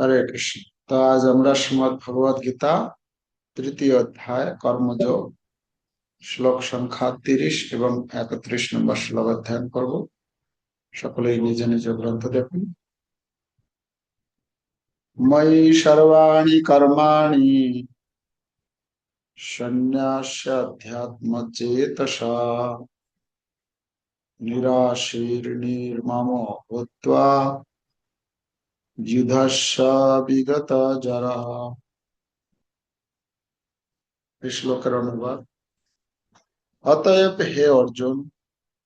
হরে কৃষ্ণ। তো আজ আমরা শ্রীমদ ভগবদ গীতা তৃতীয় অধ্যায় কর্মযোগ শ্লোক সংখ্যা 30 এবং 31 নম্বর শ্লোক অধ্যয়ন করব। সকলেই নিজ নিজ গ্রন্থ দেখুন। ময়ি সর্বাণি কর্মাণি সন্ন্যাস্যাধ্যাত্ম চেতসা নিরাশীর্নির্মমো ভূত্বা যুধস্য বিগত জরা। এই শ্লোকের অনুবাদ: অতএব হে অর্জুন,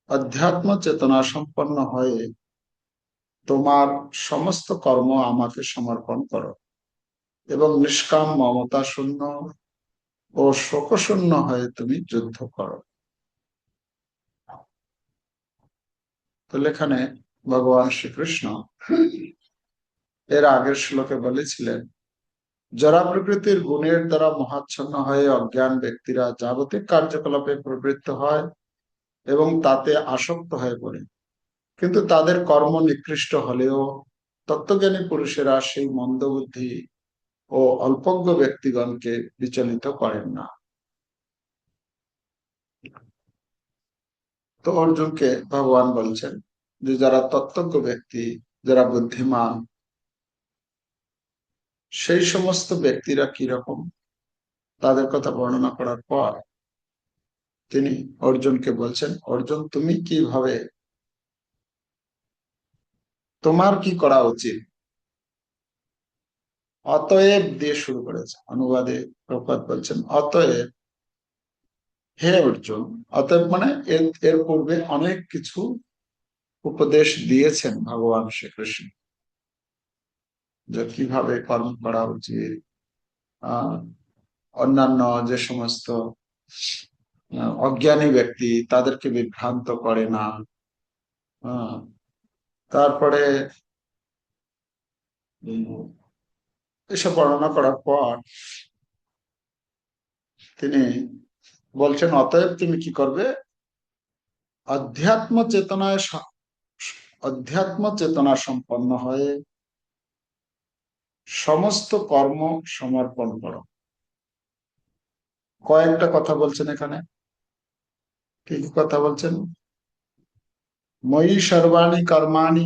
অধ্যাত্ম চেতনা সম্পন্ন হয়ে তোমার সমস্ত কর্ম আমাকে সমর্পণ করো এবং নিষ্কাম মমতা শূন্য ও শোকশূন্য হয়ে তুমি যুদ্ধ করো। তাহলে এখানে ভগবান শ্রীকৃষ্ণ এর আগের শ্লোকে বলেছিলেন, জড়া প্রকৃতির গুণের দ্বারা মোহাচ্ছন্ন হয়ে অজ্ঞান ব্যক্তিরা জাগতিক কার্যকলাপে প্রবৃত্ত হয় এবং তাতে আসক্ত হয়ে পড়ে, কিন্তু তাদের কর্ম নিকৃষ্ট হলেও তত্ত্বজ্ঞানী পুরুষেরা সেই মন্দবুদ্ধি ও অল্পজ্ঞ ব্যক্তিগণকে বিচলিত করেন না। তো অর্জুনকে ভগবান বলছেন যে যারা তত্ত্বজ্ঞ ব্যক্তি, যারা বুদ্ধিমান, সেই সমস্ত ব্যক্তিরা কিরকম তাদের কথা বর্ণনা করার পর তিনি অর্জুনকে বলছেন, অর্জুন তুমি কিভাবে, তোমার কি করা উচিত। অতএব দিয়ে শুরু করেছে। অনুবাদে প্রপাত বলছেন, অতএব হে অর্জুন। অতএব মানে এর পূর্বে অনেক কিছু উপদেশ দিয়েছেন ভগবান শ্রীকৃষ্ণ, যে কিভাবে কর্ম করা উচিত, আহ অন্যান্য যে সমস্ত অজ্ঞানী ব্যক্তি তাদেরকে বিভ্রান্ত করে না। তারপরে এসব বর্ণনা করার পর তিনি বলছেন, অতএব তুমি কি করবে, অধ্যাত্ম চেতনায় অধ্যাত্ম চেতনা সম্পন্ন হয়ে সমস্ত কর্ম সমর্পণ করো। কয়েকটা কথা বলছেন এখানে। কি কি কথা বলছেন? ময়ি সর্বাণি কর্মাণি,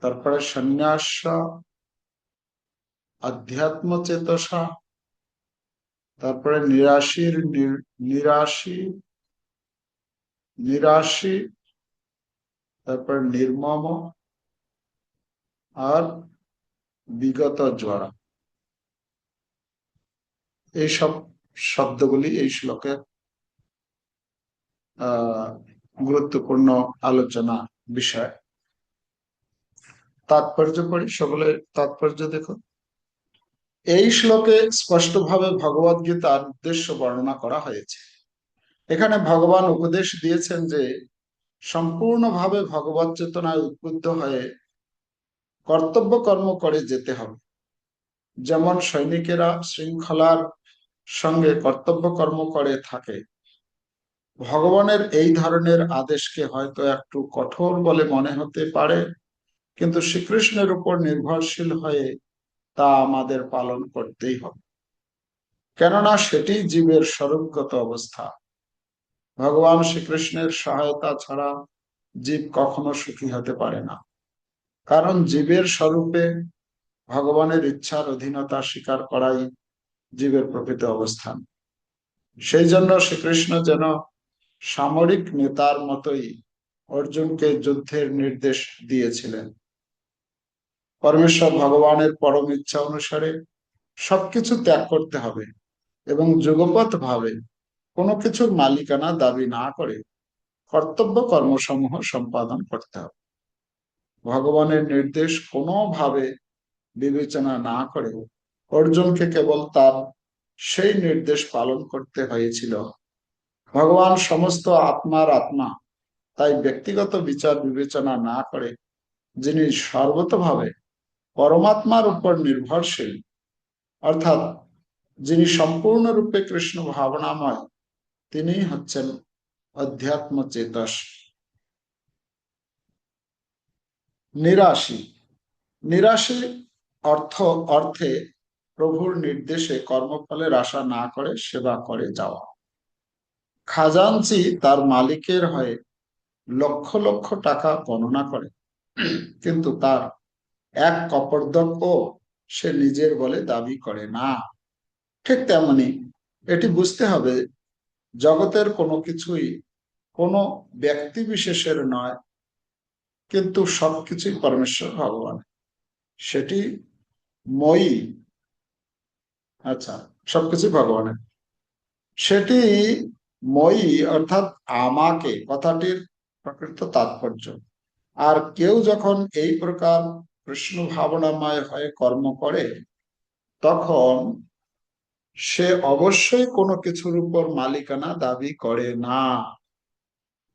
তারপরে সন্ন্যাস, আধ্যাত্ম চেতসা, তারপরে নিরাশী নিরাশী, তারপরে নির্মম, আর বিগত জ্বর। এইসব শব্দগুলি এই শ্লোকের গুরুত্বপূর্ণ আলোচনা বিষয়। তাৎপর্য পড়ি, সকলের তাৎপর্য দেখো। এই শ্লোকে স্পষ্টভাবে ভগবদ গীতার উদ্দেশ্য বর্ণনা করা হয়েছে। এখানে ভগবান উপদেশ দিয়েছেন যে সম্পূর্ণভাবে ভগবত চেতনায় উদ্বুদ্ধ হয়ে কর্তব্য কর্ম করে যেতে হবে। যেমন সৈনিকেরা শৃঙ্খলার সঙ্গে কর্তব্য কর্ম করে থাকে, ভগবানের এই ধরনের আদেশকে হয়তো একটু কঠোর বলে মনে হতে পারে, কিন্তু শ্রীকৃষ্ণের উপর নির্ভরশীল হয়ে তা আমাদের পালন করতেই হবে, কেননা সেটি জীবের স্বরূপগত অবস্থা। ভগবান শ্রীকৃষ্ণের সহায়তা ছাড়া জীব কখনো সুখী হতে পারে না, কারণ জীবের স্বরূপে ভগবানের ইচ্ছার অধীনতা স্বীকার করাই জীবের প্রকৃত অবস্থান। সেই জন্য শ্রীকৃষ্ণ যেন সামরিক নেতার মতোই অর্জুনকে যুদ্ধের নির্দেশ দিয়েছিলেন। পরমেশ্বর ভগবানের পরম ইচ্ছা অনুসারে সবকিছু ত্যাগ করতে হবে এবং যুগপৎ ভাবে কোনো কিছুর মালিকানা দাবি না করে কর্তব্য কর্মসমূহ সম্পাদন করতে হবে। ভগবানের নির্দেশ কোনোভাবে বিবেচনা না করে অর্জুনকে কেবল তার সেই নির্দেশ পালন করতে হয়েছিল। ভগবান সমস্ত আত্মার আত্মা, তাই ব্যক্তিগত বিচার বিবেচনা না করে যিনি সর্বতভাবে পরমাত্মার উপর নির্ভরশীল, অর্থাৎ যিনি সম্পূর্ণরূপে কৃষ্ণ ভাবনাময়, তিনি হচ্ছেন অধ্যাত্ম চেতস। নিরাশী, নিরাশী অর্থে প্রভুর নির্দেশে কর্মফলের আশা না করে সেবা করে যাওয়া। খাজাঞ্চি তার মালিকের হয়ে লক্ষ লক্ষ টাকা গণনা করে, কিন্তু তার এক কপর্দকও সে নিজের বলে দাবি করে না। ঠিক তেমনি এটি বুঝতে হবে, জগতের কোনো কিছুই কোনো ব্যক্তি বিশেষের নয়, কিন্তু সবকিছুই পরমেশ্বর ভগবান, সেটি মই। আচ্ছা, সবকিছুই ভগবানের, সেটি মই অর্থাৎ আমাকে কথাটির প্রকৃত তাৎপর্য। আর কেউ যখন এই প্রকার কৃষ্ণ ভাবনাময় হয়ে কর্ম করে, তখন সে অবশ্যই কোনো কিছুর উপর মালিকানা দাবি করে না।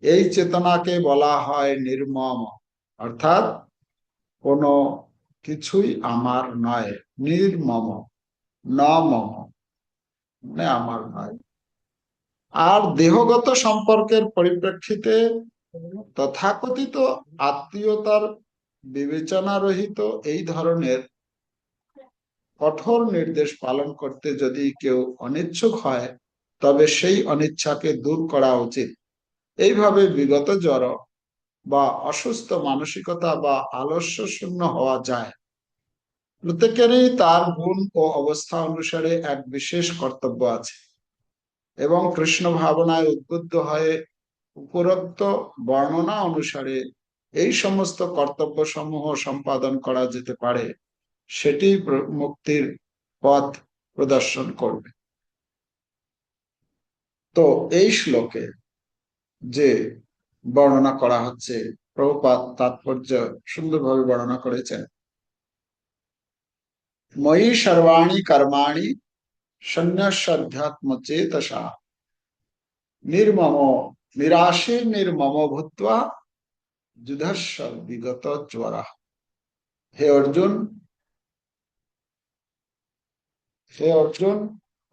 এই চেতনাকে বলা হয় নির্মম, অর্থাৎ কোনো কিছুই আমার নয়। নির্মম, ন মম, মানে আমার নয়। আর দেহগত সম্পর্কের পরিপ্রেক্ষিতে তথাকথিত আত্মীয়তার বিবেচনা রহিত এই ধরনের কঠোর নির্দেশ পালন করতে যদি কেউ অনিচ্ছুক হয়, তবে সেই অনিচ্ছাকে দূর করা উচিত। এইভাবে বিগত জড় বা অসুস্থ মানসিকতা বা আলস্য শূন্য হওয়া যায়। প্রত্যেকেরই তার গুণ ও অবস্থা অনুসারে এক বিশেষ কর্তব্য আছে, এবং কৃষ্ণ ভাবনায় উদ্বুদ্ধ হয়ে উপরোক্ত বর্ণনা অনুসারে এই সমস্ত কর্তব্য সমূহ সম্পাদন করা যেতে পারে, সেটি মুক্তির পথ প্রদর্শন করবে। তো এই শ্লোকে যে বর্ণনা করা হচ্ছে, প্রভুপাদ তাৎপর্য সুন্দরভাবে বর্ণনা করেছেন। ময়ি সর্বাণি কর্মাণি সন্ন্যাসাধ্যাত্ম চেতসা নির্মম নিরাশে নির্মম ভূত্বা যুধস্ব বিগত জ্বরা। হে অর্জুন, হে অর্জুন,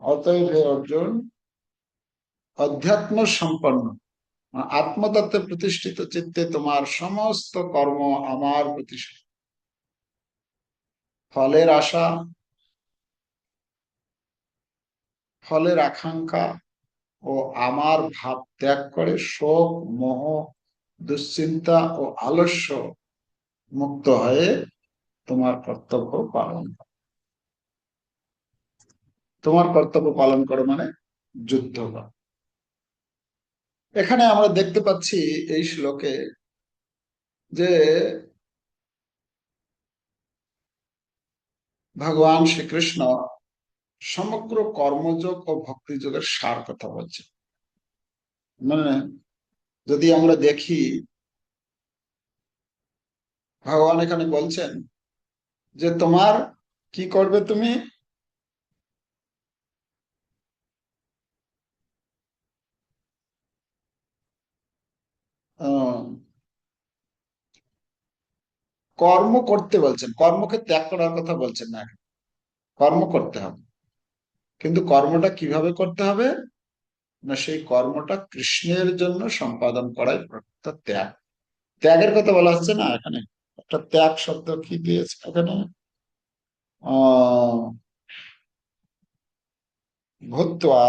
অতএব হে অর্জুন, অধ্যাত্ম সম্পন্ন আত্মতত্ত্বে প্রতিষ্ঠিত চিত্তে তোমার সমস্ত কর্ম আমার প্রতি, ফলের আশা, ফলের আকাঙ্ক্ষা ও আমার ভাব ত্যাগ করে শোক, মোহ, দুশ্চিন্তা ও আলস্য মুক্ত হয়ে তোমার কর্তব্য পালন করো। তোমার কর্তব্য পালন করো মানে যুদ্ধ করো। এখানে আমরা দেখতে পাচ্ছি এই শ্লোকে যে ভগবান শ্রীকৃষ্ণ সমগ্র কর্মযোগ ও ভক্তিযোগের সার কথা বলছে। মানে যদি আমরা দেখি, ভগবান এখানে বলছেন যে তোমার কি করবে, তুমি কর্ম করতে বলছেন, কর্মকে ত্যাগ করার কথা বলছেন না। কর্ম করতে হবে, কিন্তু কর্মটা কিভাবে করতে হবে, না সেই কর্মটা কৃষ্ণের জন্য সম্পাদন করাই প্রকৃত ত্যাগ। ত্যাগের কথা বলা হচ্ছে না এখানে। একটা ত্যাগ শব্দ কি দিয়েছে এখানে, আহ ভূত্বা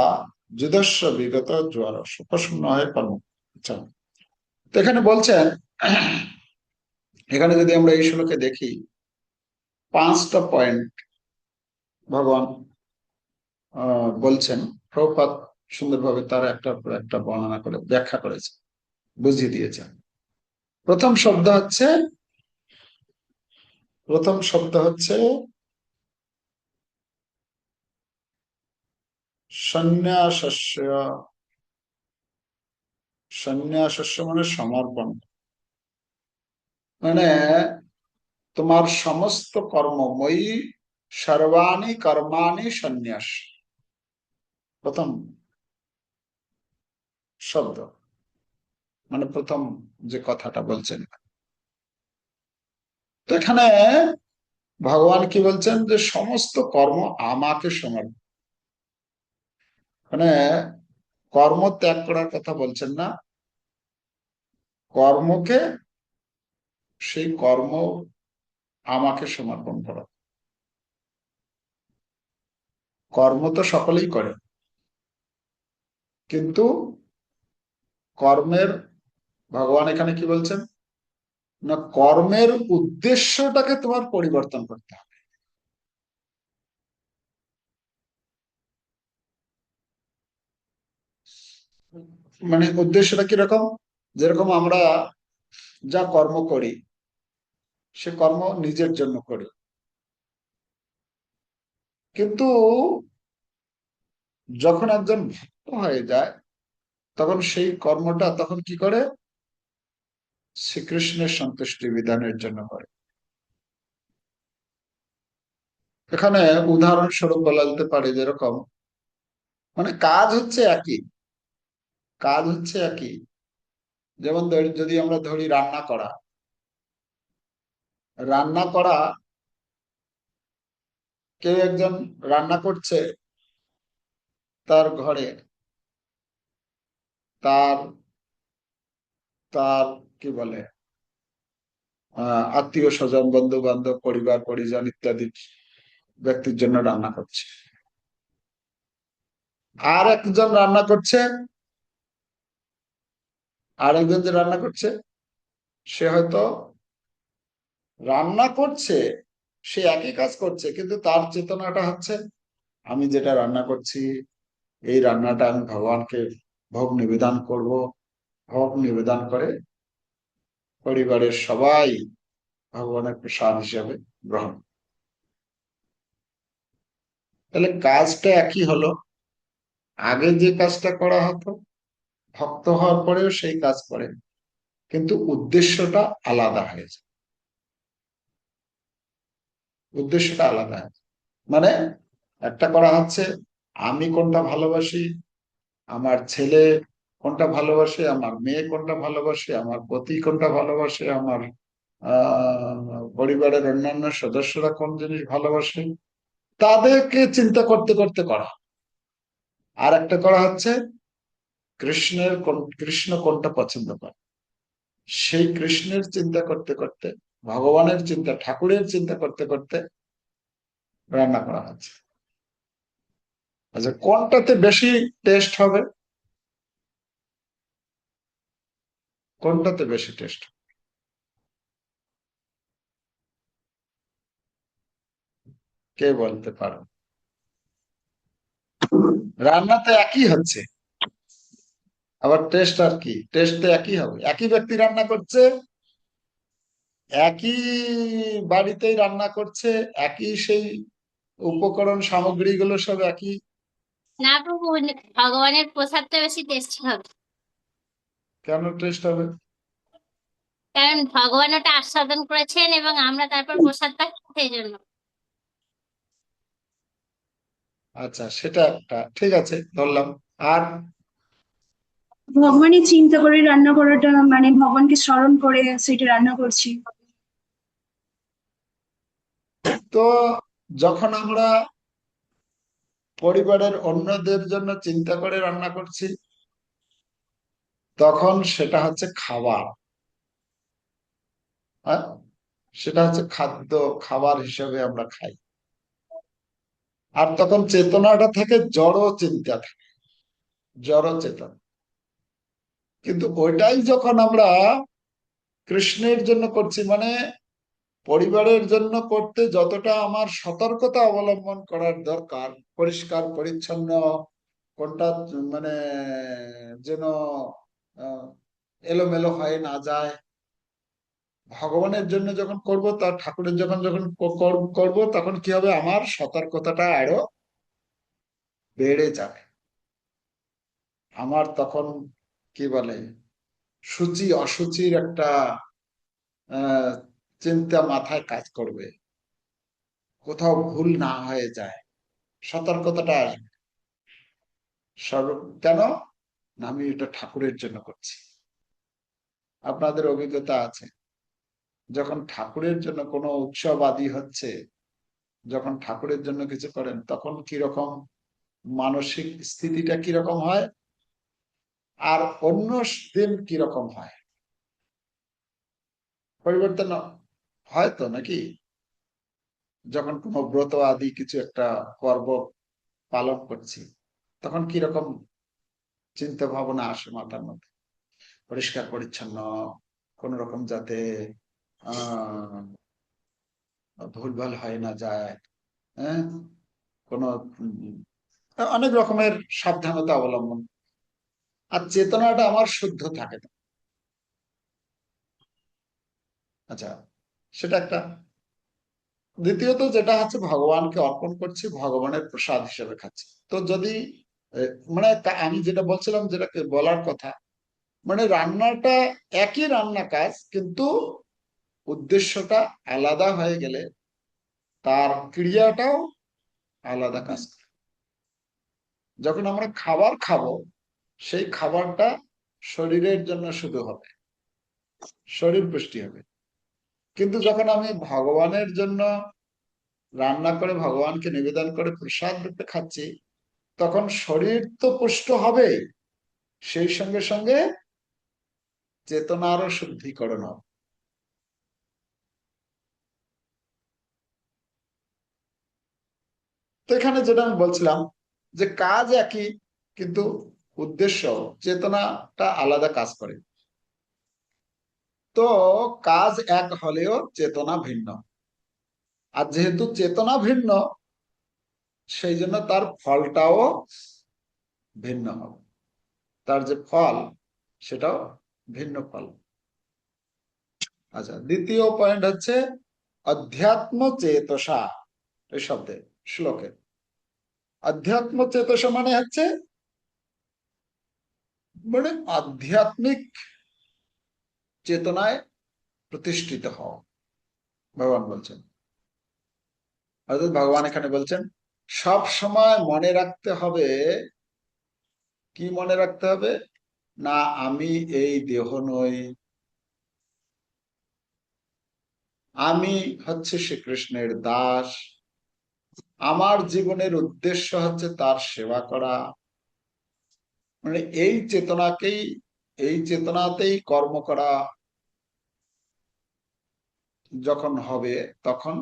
যুধস্ব বিগত জ্বর শোকশূন্য হয়ে কর্ম। আচ্ছা, তো এখানে বলছেন, এখানে যদি আমরা এই শ্লোকে দেখি, 5টা পয়েন্ট ভগবান বলছেন। প্রভুপাদ সুন্দরভাবে তার একটা একটা বর্ণনা করে ব্যাখ্যা করেছে, বুঝিয়ে দিয়েছেন। প্রথম শব্দ হচ্ছে, প্রথম শব্দ হচ্ছে সন্ন্যাসস্য। সন্ন্যাসস্য মানে সমর্পণ, মানে তোমার সমস্ত কর্ম, মই সর্বাণি কর্মাণি সন্ন্যাস, প্রথম শব্দ, মানে প্রথম যে কথাটা বলছেন। তো এখানে ভগবান কি বলছেন, যে সমস্ত কর্ম আমাকে সমর্পণ, মানে কর্ম ত্যাগ করার কথা বলছেন না, কর্মকে, সেই কর্ম আমাকে সমর্পণ করো। কর্ম তো সকলেই করে, কিন্তু কর্মের, ভগবান এখানে কি বলছেন না, কর্মের উদ্দেশ্যটাকে তোমার পরিবর্তন করতে হবে। মানে উদ্দেশ্যটা কিরকম? যেরকম আমরা যা কর্ম করি, সে কর্ম নিজের জন্য করি, কিন্তু যখন একজন ভক্ত হয়ে যায়, তখন সেই কর্মটা তখন কি করে, শ্রীকৃষ্ণের সন্তুষ্টি বিধানের জন্য করে। এখানে উদাহরণস্বরূপ বলা যেতে পারে, যেরকম মানে কাজ হচ্ছে একই, কাজ হচ্ছে একই। যেমন যদি আমরা ধরি রান্না করা, রান্না করা, কেউ একজন রান্না করছে তার ঘরে, তার তার কি বলে, আত্মীয় স্বজন, বন্ধু বান্ধব, পরিবার পরিজন ইত্যাদি ব্যক্তির জন্য রান্না করছে। আর একজন রান্না করছে, আর একজন যে রান্না করছে, সে হয়তো রান্না করছে, সে একই কাজ করছে, কিন্তু তার চেতনাটা হচ্ছে আমি যেটা রান্না করছি, এই রান্নাটা আমি ভগবানকে ভোগ নিবেদন করব। ভোগ নিবেদন করে পরিবারের সবাই ভগবানের প্রসাদ হিসাবে গ্রহণ। তাহলে কাজটা একই হলো, আগে যে কাজটা করা হতো, ভক্ত হওয়ার পরেও সেই কাজ করে, কিন্তু উদ্দেশ্যটা আলাদা হয়েছে। উদ্দেশ্যটা আলাদা হয়েছে। মানে একটা করা হচ্ছে আমি কোনটা ভালোবাসি, আমার ছেলে কোনটা ভালোবাসে, আমার মেয়ে কোনটা ভালোবাসে, আমার পতি কোনটা ভালোবাসে, আমার পরিবারের অন্যান্য সদস্যরা কোন জিনিস ভালোবাসে, তাদেরকে চিন্তা করতে করতে করা। আর একটা করা হচ্ছে কৃষ্ণ কোনটা পছন্দ করে, সেই কৃষ্ণের চিন্তা করতে করতে, ভগবানের চিন্তা, ঠাকুরের চিন্তা করতে করতে রান্না করা হচ্ছে। আচ্ছা, কোনটাতে বেশি টেস্ট হবে? কোনটাতে বেশি টেস্ট? কে বলতে পারো? রান্না তো একই হচ্ছে, আবার টেস্ট আর কি, টেস্ট তো একই হবে। একই ব্যক্তি রান্না করছে, একই বাড়িতেই রান্না করছে, একই সেই উপকরণ সামগ্রীগুলো সব একই। না প্রভু, ভগবানের প্রসাদটা বেশি টেস্টি হবে। কেন টেস্ট হবে? কারণ ভগবান ওটা আস্বাদন করেছেন এবং আমরা তারপর প্রসাদটা খাই, সেই জন্য। আচ্ছা, সেটা একটা ঠিক আছে, ধরলাম। আর ভগবানই চিন্তা করে রান্না করাটা, মানে ভগবানকে স্মরণ করে সেটা রান্না করছি। তো যখন আমরা পরিবারের অন্যদের জন্য চিন্তা করে রান্না করছি, তখন সেটা হচ্ছে খাবার। হ্যাঁ, সেটা হচ্ছে খাদ্য, খাবার হিসেবে আমরা খাই। আর তখন চেতনাটা থাকে জড় চিন্তা, থাকে জড় চেতনা। কিন্তু ওইটাই যখন আমরা কৃষ্ণের জন্য করছি, মানে পরিবারের জন্য করতে যতটা আমার সতর্কতা অবলম্বন করার দরকার, পরিষ্কার পরিচ্ছন্ন কোনটা, মানে যেন আহ, এলোমেলো হয়ে না যায়, ভগবানের জন্য যখন করব, তার ঠাকুরের যখন যখন করব, তখন কি হবে, আমার সতর্কতাটা আরো বেড়ে যাবে। আমার তখন কি বলে, সূচি অসুচির একটা আহ চিন্তা মাথায় কাজ করবে, কোথাও ভুল না হয়ে যায়, সতর্কতাটা আসবে। সর্ব কেন না, আমি এটা ঠাকুরের জন্য করছি। আপনাদের অভিজ্ঞতা আছে, যখন ঠাকুরের জন্য কোনো উৎসব আদি হচ্ছে, যখন ঠাকুরের জন্য কিছু করেন, তখন কি রকম মানসিক স্থিতিটা কিরকম হয়, আর অন্য দিন কিরকম হয়? পরিবর্তন হয় তো নাকি? যখন কোনো ব্রত আদি কিছু একটা পর্ব পালন করছি, তখন কিরকম চিন্তা ভাবনা আসে মাথার মধ্যে? পরিষ্কার পরিচ্ছন্ন, কোন রকম যাতে আহ ভুলভাল হয় না যায়, হ্যাঁ, কোনো অনেক রকমের সাবধানতা অবলম্বন, আর চেতনাটা আমার শুদ্ধ থাকে না। আচ্ছা, সেটা একটা। দ্বিতীয়ত যেটা হচ্ছে, ভগবানকে অর্পণ করছি, ভগবানের প্রসাদ হিসেবে খাচ্ছি। তো যদি মানে আমি যেটা বলছিলাম, যেটাকে বলার কথা, মানে রান্নাটা একই রান্না কাজ, কিন্তু উদ্দেশ্যটা আলাদা হয়ে গেলে তার ক্রিয়াটাও আলাদা কাজ করে। যখন আমরা খাবার খাবো, সেই খাবারটা শরীরের জন্য শুধু হবে, শরীর পুষ্টি হবে। কিন্তু যখন আমি ভগবানের জন্য রান্না করে ভগবানকে নিবেদন করে প্রসাদ রূপে খাচ্ছি, তখন শরীর তো পুষ্ট হবে, সেই সঙ্গে সঙ্গে চেতনারও শুদ্ধিকরণ হবে। তো এখানে যেটা আমি বলছিলাম, যে কাজ একই, কিন্তু উদ্দেশ্য, চেতনাটা আলাদা কাজ করে। তো কাজ এক হলেও চেতনা ভিন্ন, আর যেহেতু চেতনা ভিন্ন, সেই জন্য তার ফলটাও ভিন্ন হবে। তার যে ফল, সেটাও ভিন্ন ফল। আচ্ছা, দ্বিতীয় পয়েন্ট হচ্ছে অধ্যাত্ম চেতসা। এই শব্দে, শ্লোকে অধ্যাত্ম চেতসা মানে হচ্ছে, মানে আধ্যাত্মিক চেতনায় প্রতিষ্ঠিত হওয়া, ভগবান বলছেন। অর্থাৎ ভগবান এখানে বলছেন সব সময় মনে রাখতে হবে। কি মনে রাখতে হবে? না, আমি এই দেহ নই, আমি হচ্ছে শ্রীকৃষ্ণের দাস, আমার জীবনের উদ্দেশ্য হচ্ছে তার সেবা করা। মানে এই চেতনাতেই কর্ম করা যখন হবে, তখন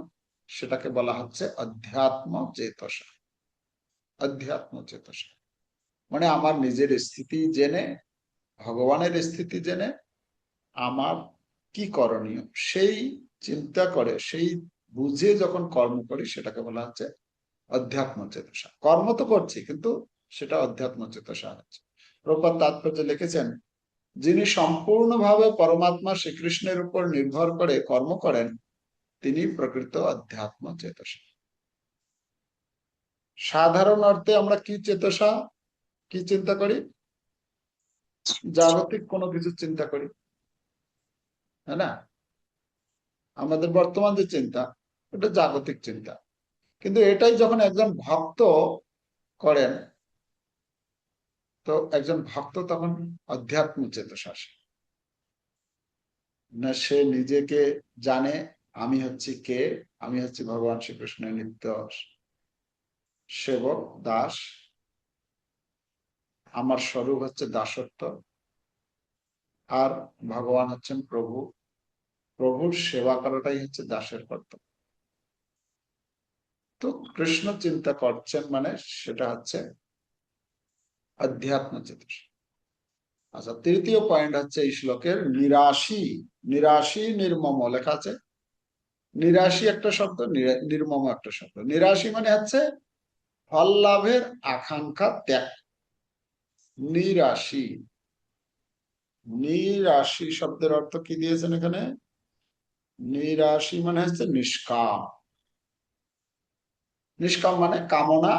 সেটাকে বলা হচ্ছে অধ্যাত্ম চেতসা। অধ্যাত্ম চেতসা মানে আমার নিজের স্থিতি জেনে, ভগবানের স্থিতি জেনে আমার কি করণীয় সেই চিন্তা করে, সেই বুঝে যখন কর্ম করি, সেটাকে বলা হচ্ছে অধ্যাত্ম চেতসা। কর্ম তো করছি, কিন্তু সেটা অধ্যাত্ম চেতসা হচ্ছে। প্রভুপাদ তাৎপর্যে লিখেছেন, যিনি সম্পূর্ণভাবে পরমাত্মা শ্রীকৃষ্ণের উপর নির্ভর করে কর্ম করেন, তিনি প্রকৃত অধ্যাত্ম চেতসা। সাধারণ অর্থে আমরা কি চেতসা, কি চিন্তা করি? জাগতিক কোনো কিছু চিন্তা করি, তাই না? আমাদের বর্তমান যে চিন্তা, এটা জাগতিক চিন্তা। কিন্তু এটাই যখন একজন ভক্ত করেন, তো একজন ভক্ত তখন অধ্যাত্ম চেতসা আসে। না, সে নিজেকে জানে, আমি হচ্ছি কে, আমি হচ্ছি ভগবান শ্রীকৃষ্ণের নিত্য সেবক, দাস। আমার স্বরূপ হচ্ছে দাসত্ব, আর ভগবান হচ্ছেন প্রভু। প্রভুর সেবা করাটাই হচ্ছে দাসের কর্তব্য। তো কৃষ্ণ চিন্তা করছেন মানে সেটা হচ্ছে অধ্যাত্ম চেতসা। আচ্ছা, তৃতীয় পয়েন্ট হচ্ছে এই শ্লোকের নিরাশী। নিরাশী নির্মম লেখা আছে। নিরাশী একটা শব্দ, নির্মম একটা শব্দ। নিরাশী মানে হচ্ছে ফল লাভের আকাঙ্ক্ষা ত্যাগ। নিরাশী, নিরাশী শব্দের অর্থ কি দিয়েছেন এখানে? নিরাশী মানে হচ্ছে নিষ্কাম। নিষ্কাম মানে কামনা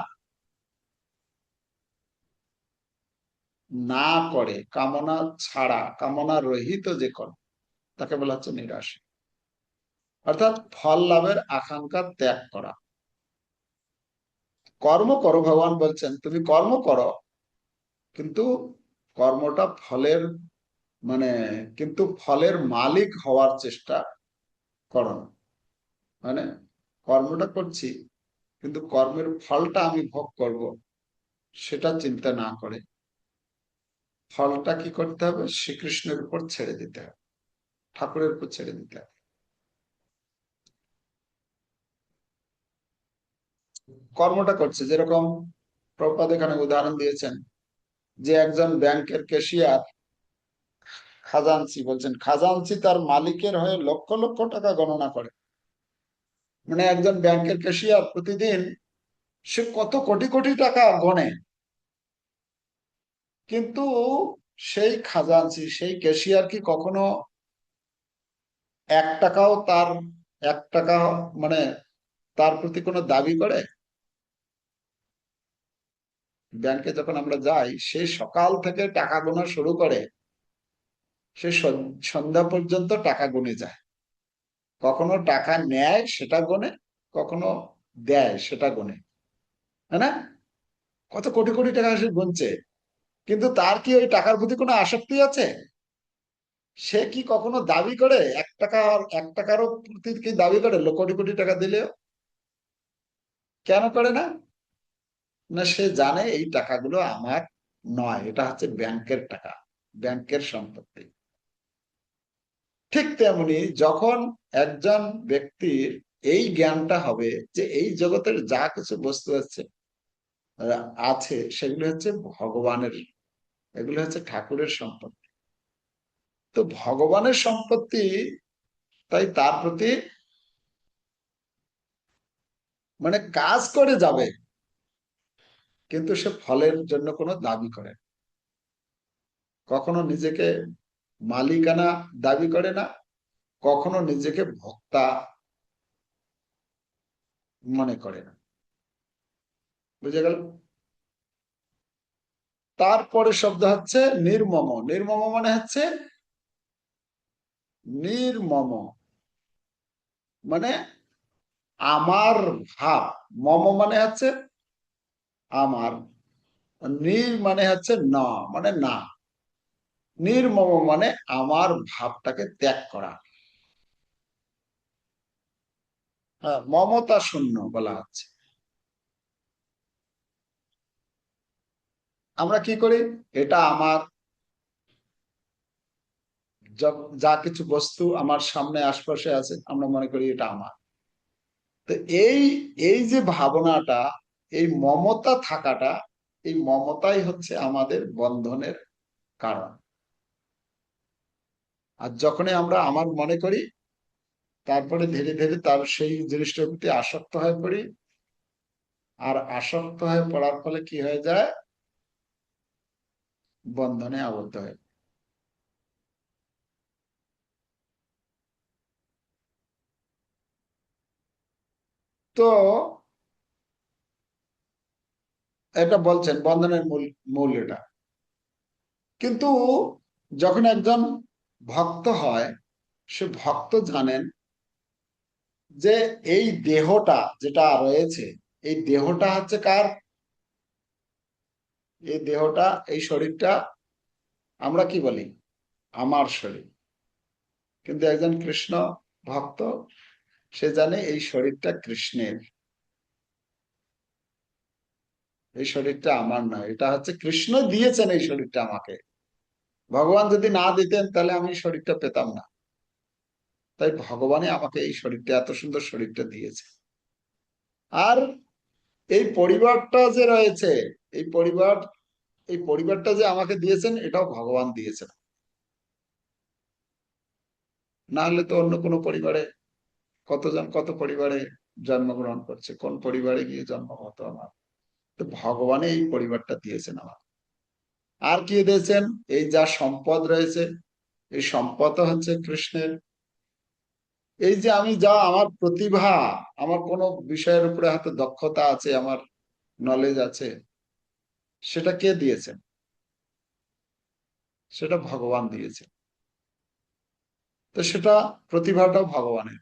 না করে, কামনা ছাড়া, কামনা রহিত যে কর্ম, তাকে বলা হচ্ছে নিরাশী। অর্থাৎ ফল লাভের আকাঙ্ক্ষা ত্যাগ করা। কর্ম করো, ভগবান বলছেন তুমি কর্ম করো, কিন্তু কর্মটা ফলের, মানে কিন্তু ফলের মালিক হওয়ার চেষ্টা করো না। মানে কর্মটা করছি, কিন্তু কর্মের ফলটা আমি ভোগ করব, সেটা চিন্তা না করে ফলটা কি করতে হবে? শ্রীকৃষ্ণের উপর ছেড়ে দিতে হবে, ঠাকুরের উপর ছেড়ে দিতে হবে। কর্মটা করছে। যেরকম প্রভুপাদ এখানে উদাহরণ দিয়েছেন যে একজন ব্যাংকের ক্যাশিয়ার, খাজাঞ্চি বলছেন, খাজাঞ্চি তার মালিকের হয়ে লক্ষ লক্ষ টাকা গণনা করে। মানে একজন ব্যাংকের ক্যাশিয়ার প্রতিদিন সে কত কোটি কোটি টাকা গণে, কিন্তু সেই খাজাঞ্চি, সেই ক্যাশিয়ার কি কখনো 1 টাকাও তার, 1 টাকা মানে তার প্রতি কোনো দাবি করে? ব্যাংকে যখন আমরা যাই, সে সকাল থেকে টাকা গোনা শুরু করে, সে সন্ধ্যা পর্যন্ত টাকা গুনে যায়। কখনো টাকা নেয় সেটা গোনে, কখনো দেয় সেটা গোনে, তাই না? কত কোটি কোটি টাকা সে গুনছে, কিন্তু তার কি ওই টাকার প্রতি কোনো আসক্তি আছে? সে কি কখনো দাবি করে 1 টাকা, 1 টাকারও প্রতি কি দাবি করে কোটি কোটি টাকা দিলেও? কেন করে না? না, সে জানে এই টাকাগুলো আমার নয়, এটা হচ্ছে ব্যাংকের টাকা, ব্যাংকের সম্পত্তি। ঠিক তেমনি যখন একজন ব্যক্তির এই জ্ঞানটা হবে যে এই জগতের যা কিছু বস্তু আছে সেগুলো হচ্ছে ভগবানের, এগুলো হচ্ছে ঠাকুরের সম্পত্তি। তো ভগবানের সম্পত্তি, তাই তার প্রতি মানে কাজ করে যাবে, কিন্তু সে ফলের জন্য কোনো দাবি করে না। কখনো নিজেকে মালিকানা দাবি করে না, কখনো নিজেকে ভোক্তা মনে করে না। বুঝে গেল? তারপরে শব্দ হচ্ছে নির্মম। নির্মম মানে হচ্ছে নির্মম, মানে আমার ভাব। মম মানে হচ্ছে আমার, মানে হচ্ছে না, মানে না। নির্মম মানে আমার ভাবটাকে ত্যাগ করা। হ্যাঁ, মমতা শূন্য বলা হচ্ছে। আমরা কি করি, এটা আমার, যা কিছু বস্তু আমার সামনে আশপাশে আছে আমরা মনে করি এটা আমার। তো এই এই যে ভাবনাটা, এই মমতা থাকাটা, এই মমতাই হচ্ছে আমাদের বন্ধনের কারণ। আর যখনই আমরা আমার মনে করি, তারপরে ধীরে ধীরে তার সেই জিনিসটার প্রতি আসক্ত হয়ে পড়ি। আর আসক্ত হয়ে পড়ার ফলে কি হয়ে যায়, বন্ধনে আবদ্ধ হয়। তো এটা বলছেন বন্ধনের মূল, মূল এটা। কিন্তু যখন একজন ভক্ত হয়, সে ভক্ত জানেন যে এই দেহটা যেটা রয়েছে, এই দেহটা হচ্ছে কার? এই দেহটা, এই শরীরটা আমরা কি বলি? আমার শরীর। কিন্তু একজন কৃষ্ণ ভক্ত, সে জানে এই শরীরটা কৃষ্ণের, এই শরীরটা আমার নয়, এটা হচ্ছে কৃষ্ণ দিয়েছেন এই শরীরটা আমাকে। ভগবান যদি না দিতেন তাহলে আমি শরীরটা পেতাম না। তাই ভগবানই আমাকে এই শরীরটা, এত সুন্দর শরীরটা দিয়েছে। আর এই পরিবারটা যে রয়েছে, এই পরিবার, এই পরিবারটা যে আমাকে দিয়েছেন এটাও ভগবান দিয়েছেন। না হলে তো অন্য কোনো পরিবারে, কতজন কত পরিবারে জন্মগ্রহণ করছে, কোন পরিবারে গিয়ে জন্ম হতো আমার। তো ভগবানই এই পরিবারটা দিয়েছেন আমার। আর কি দিয়েছেন? এই যা সম্পদ রয়েছে, এই সম্পদ হচ্ছে কৃষ্ণের। এই যে আমি যা, আমার প্রতিভা, আমার কোনো বিষয়ের উপরে হয়তো দক্ষতা আছে, আমার নলেজ আছে, সেটা কে দিয়েছেন? সেটা ভগবান দিয়েছে। তো সেটা, প্রতিভাটাও ভগবানের।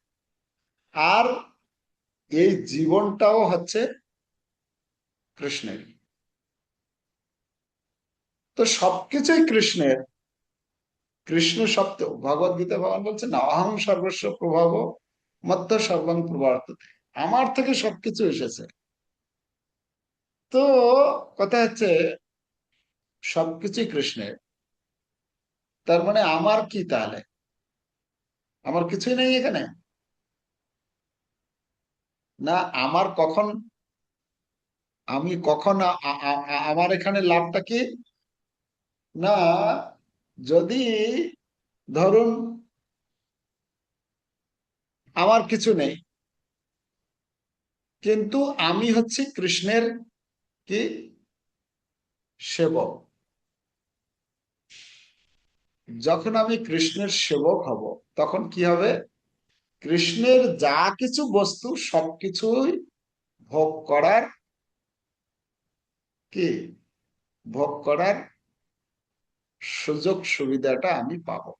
আর এই জীবনটাও হচ্ছে কৃষ্ণের। তো সবকিছুই কৃষ্ণের। কৃষ্ণ সত্য, ভগবত গীতা ভগবান বলছে না, অহং সর্বস্ব প্রভাব মত্ত সর্বং প্রবর্ততে, আমার থেকে সবকিছু এসেছে। তো কথা হচ্ছে সবকিছুই কৃষ্ণের, তার মানে আমার কি তাহলে? আমার কিছুই নেই এখানে? না, আমার কখন আমি কখন আমার এখানে লাভটা কি, না যদি ধরুন আমার কিছু নেই, কিন্তু আমি হচ্ছি কৃষ্ণের কি সেবক, যখন আমি কৃষ্ণের সেবক হব তখন কি হবে, কৃষ্ণের যা কিছু বস্তু সবকিছুই ভোগ করার কি ভোগ করার সুযোগ সুবিধাটা আমি পাবো।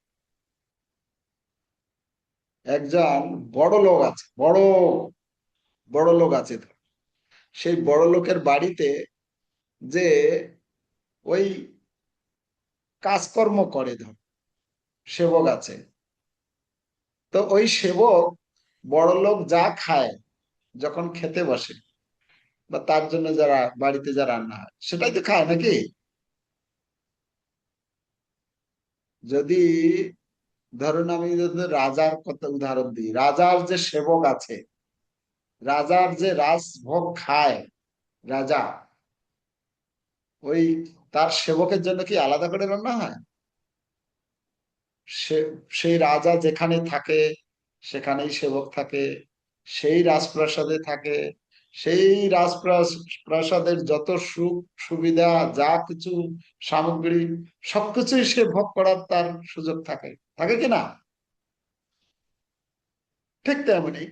একজন বড় লোক আছে, বড় বড় লোক আছে, সেই বড় লোকের বাড়িতে যে ওই কাজকর্ম করে, ধর সেবক আছে, তো ওই সেবক বড় লোক যা খায় যখন খেতে বসে, বা তার জন্য যারা বাড়িতে যা রান্না হয় সেটাই তো খায় নাকি। যদি ধরুন আমি যদি রাজার কথা উদাহরণ দিই, রাজার যে সেবক আছে, রাজার যে রাজভোগ খায় রাজা, ওই তার সেবকের জন্য কি আলাদা করে রান্না হয়? সে সেই রাজা যেখানে থাকে সেখানেই সেবক থাকে, সেই রাজপ্রাসাদে থাকে, সেই রাজপ্রাসাদের যত সুখ সুবিধা যা কিছু সামগ্রী সবকিছুই সে ভোগ করার তার সুযোগ থাকে, থাকে কিনা? ঠিক তেমনি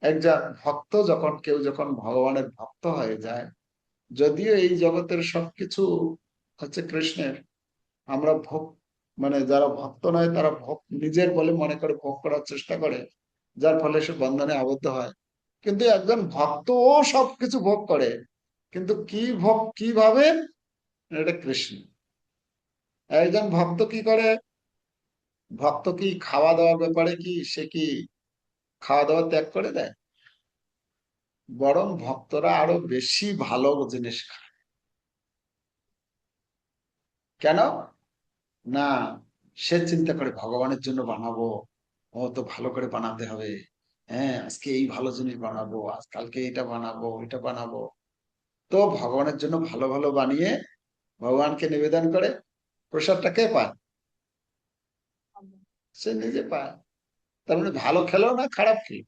একজন ভক্ত, যখন কেউ যখন ভগবানের ভক্ত হয়ে যায়, যদিও এই জগতের সবকিছু হচ্ছে কৃষ্ণের, আমরা ভোগ মানে যারা ভক্ত নয় তারা ভোগ নিজের বলে মনে করে ভোগ করার চেষ্টা করে, যার ফলে সে বন্ধনে আবদ্ধ হয়। কিন্তু একজন ভক্ত ও সবকিছু ভোগ করে, কিন্তু কি ভোগ কিভাবে, এটা কৃষ্ণ। একজন ভক্ত কি করে, ভক্ত কি খাওয়া দাওয়ার ব্যাপারে কি সে কি খাওয়া দাওয়া ত্যাগ করে দেয়? বরং ভক্তরা আরো বেশি ভালো জিনিস খায়। কেন? না, সে চিন্তা করে ভগবানের জন্য বানাবো, ও তো ভালো করে বানাতে হবে, হ্যাঁ আজকে এই ভালো জিনিস বানাবো, আজ কালকে এটা বানাবো এটা বানাবো। তো ভগবানের জন্য ভালো ভালো বানিয়ে ভগবানকে নিবেদন করে, প্রসাদটা কে পায়? সে নিজে পায়। তার মানে ভালো খেলো না খারাপ খেলো।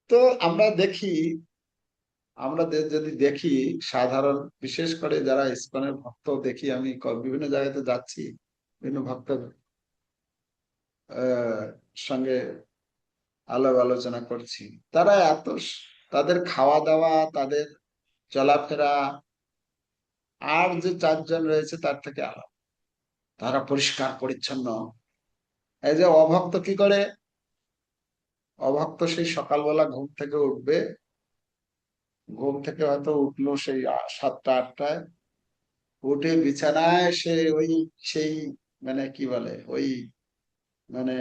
তো আমরা দেখি, যদি দেখি সাধারণ, বিশেষ করে যারা ইসকনের ভক্ত দেখি, আমি বিভিন্ন জায়গাতে যাচ্ছি, বিভিন্ন ভক্তের সঙ্গে আলাপ আলোচনা করছি, তারা তাদের খাওয়া দাওয়া, তাদের চলাফেরা আর যে চারজন রয়েছে তার থেকে আলাদা। তারা পরিষ্কার পরিচ্ছন্ন। এই যে অভক্ত কি করে, অভক্ত সেই সকালবেলা ঘুম থেকে উঠবে, ঘুম থেকে হয়তো উঠলো সেই 7টা 8টায়, উঠে বিছানায় সে ওই সেই মানে কি বলে ওই মানে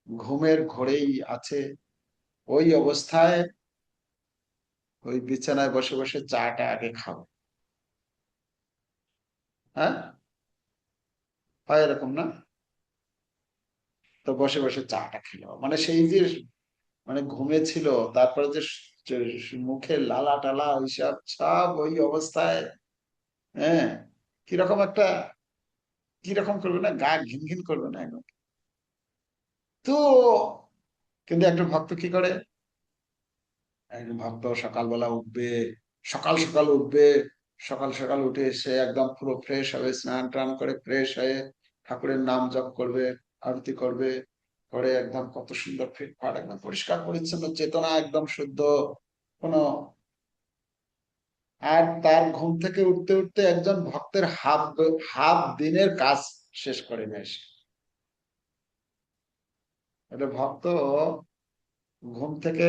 ঘুমের ঘোরেই আছে, ওই অবস্থায় ওই বিছানায় বসে বসে চাটা আগে খাবে। হ্যাঁ, হয় এরকম না? তো বসে বসে চাটা খেলো, মানে সেই যে মানে ঘুমে ছিল, তারপরে যে মুখে লালা টালা ওইসব সব ওই অবস্থায়, হ্যাঁ, কিরকম একটা, কিরকম করবে না, গা ঘিন ঘিন করবে না একদম। তো কিন্তু একটা ভক্ত কি করে, একজন ভক্ত সকালবেলা উঠবে, সকাল সকাল উঠবে, সকাল সকাল উঠে সে একদম পুরো ফ্রেশ হবে, স্নান টান করে ফ্রেশ হয়ে ঠাকুরের নাম জপ করবে, আরতি করবে, করে একদম কত সুন্দর ফিটফাট একদম পরিষ্কার পরিচ্ছন্ন, চেতনা একদম শুদ্ধ কোনো। আর তার ঘুম থেকে উঠতে উঠতে একজন ভক্তের হাফ হাফ দিনের কাজ শেষ করে নেয় সে। একটা ভক্ত ঘুম থেকে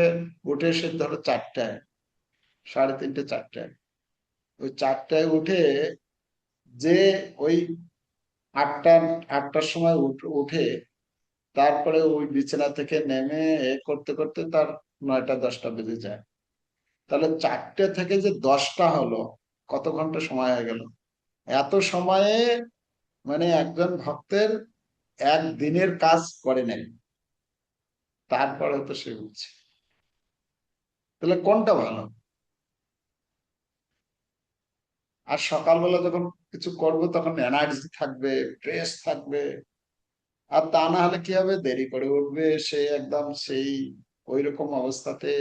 উঠে, সে ধরো 4টায়, 3:30 4টায়, ওই 4টায় উঠে যে ওই 8টা 8টার সময় উঠে, তারপরে ওই বিছানা থেকে নেমে করতে করতে তার 9টা 10টা বেজে যায়। তাহলে 4টে থেকে যে 10টা হলো, কত ঘন্টা সময় হয়ে গেল? এত সময়ে মানে একজন ভক্তের একদিনের কাজ করে নেয়। তারপরে তো সে উঠছে। তাহলে কোনটা ভালো? আর সকালবেলা যখন কিছু করবো তখন এনার্জি থাকবে, ফ্রেশ থাকবে। আর তা না হলে কি হবে, দেরি করে উঠবে সে, একদম সেই ওই রকম অবস্থাতে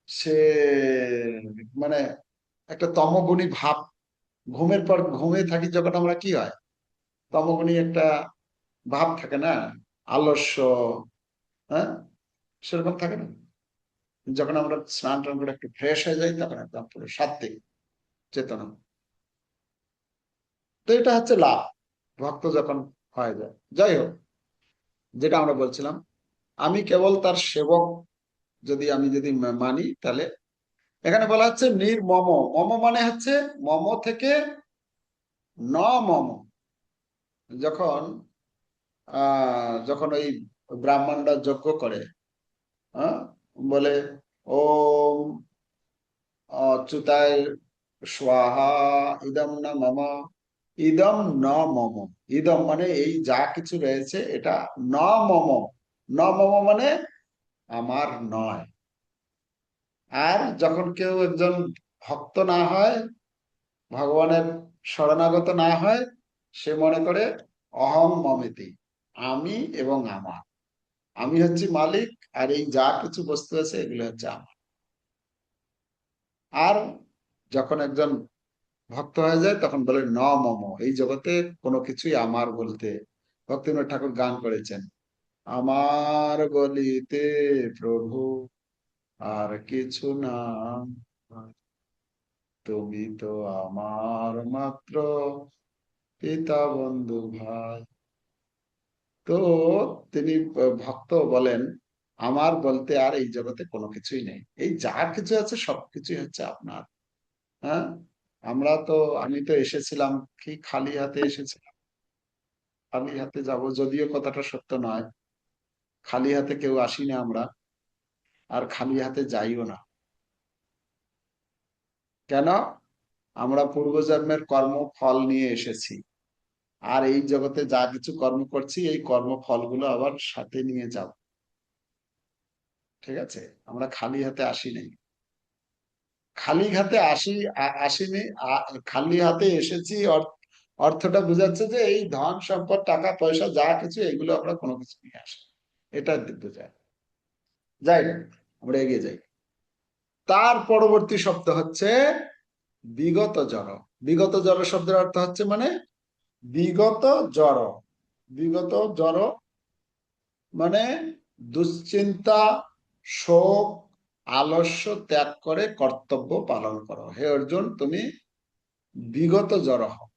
সে, মানে একটা তমগুণী ভাব। ঘুমের পর ঘুমিয়ে থাকি যখন আমরা, কি হয়, তমগুণী একটা ভাব থাকে না, আলস্য, হ্যাঁ, সেরকম থাকে না। যখন আমরা স্নান টান করে একটু ফ্রেশ হয়ে যাই তখন একদম পুরো সাত্ত্বিক চেতনা। তো এটা হচ্ছে লাভ, ভক্ত যখন হয়ে যায়। যাই হোক, যেটা আমরা বলছিলাম, আমি কেবল তার সেবক যদি মানি, তাহলে এখানে বলা হচ্ছে নির্মম। মম মানে হচ্ছে মম থেকে ন মম। যখন যখন ওই ব্রাহ্মণরা যজ্ঞ করে, হ্যাঁ, বলে ওম অচ্যুতায় স্বাহা ইদম না মম, ইদম ন মম। ইদম মানে এই যা কিছু রয়েছে এটা ন মম। ন মম মানে আমার নয়। আর যখন কেউ একজন ভক্ত না হয়, ভগবানের শরণাগত না হয়, সে মনে করে অহং মমেতি, আমি এবং আমার, আমি হচ্ছি মালিক, আর এই যা কিছু বস্তু আছে এগুলো হচ্ছে আমার। আর যখন একজন ভক্ত হয়ে যায় তখন বলে ন মম, এই জগতে কোনো কিছুই আমার বলতে। ভক্তিবিনোদ ঠাকুর গান করেছেন, আমার বলিতে প্রভু আর কিছু না, তুমি তো আমার মাত্র পিতা বন্ধু ভাই। তো তিনি ভক্ত বলেন, আমার বলতে আর এই জগতে কোনো কিছুই নেই, এই যা কিছু আছে সবকিছুই হচ্ছে আপনার। হ্যাঁ, আমি তো এসেছিলাম কি খালি হাতে এসেছিলাম, খালি হাতে যাব, যদিও কথাটা সত্য নয়। খালি হাতে কেউ আসি না আমরা, আর খালি হাতে যাইও না। কেন? আমরা পূর্বজন্মের কর্ম ফল নিয়ে এসেছি, আর এই জগতে যা কিছু কর্ম করছি এই কর্ম ফলগুলো আবার সাথে নিয়ে যাব। ঠিক আছে, আমরা খালি হাতে আসি নাই, খালি হাতে আসিনি। খালি হাতে এসেছি, অর্থটা বোঝাচ্ছে যে এই ধন সম্পদ টাকা পয়সা যা কিছু এগুলো আমরা কোনো কিছু নিয়ে আসি, এটা বোঝায়। যাই হোক, আমরা এগিয়ে যাই। তার পরবর্তী শব্দ হচ্ছে বিগত জড়। বিগত জড় শব্দের অর্থ হচ্ছে মানে বিগত জড়। বিগত জড় মানে দুশ্চিন্তা, শোক, আলস্য ত্যাগ করে কর্তব্য পালন করো। হে অর্জুন, তুমি বিগত জড় হও।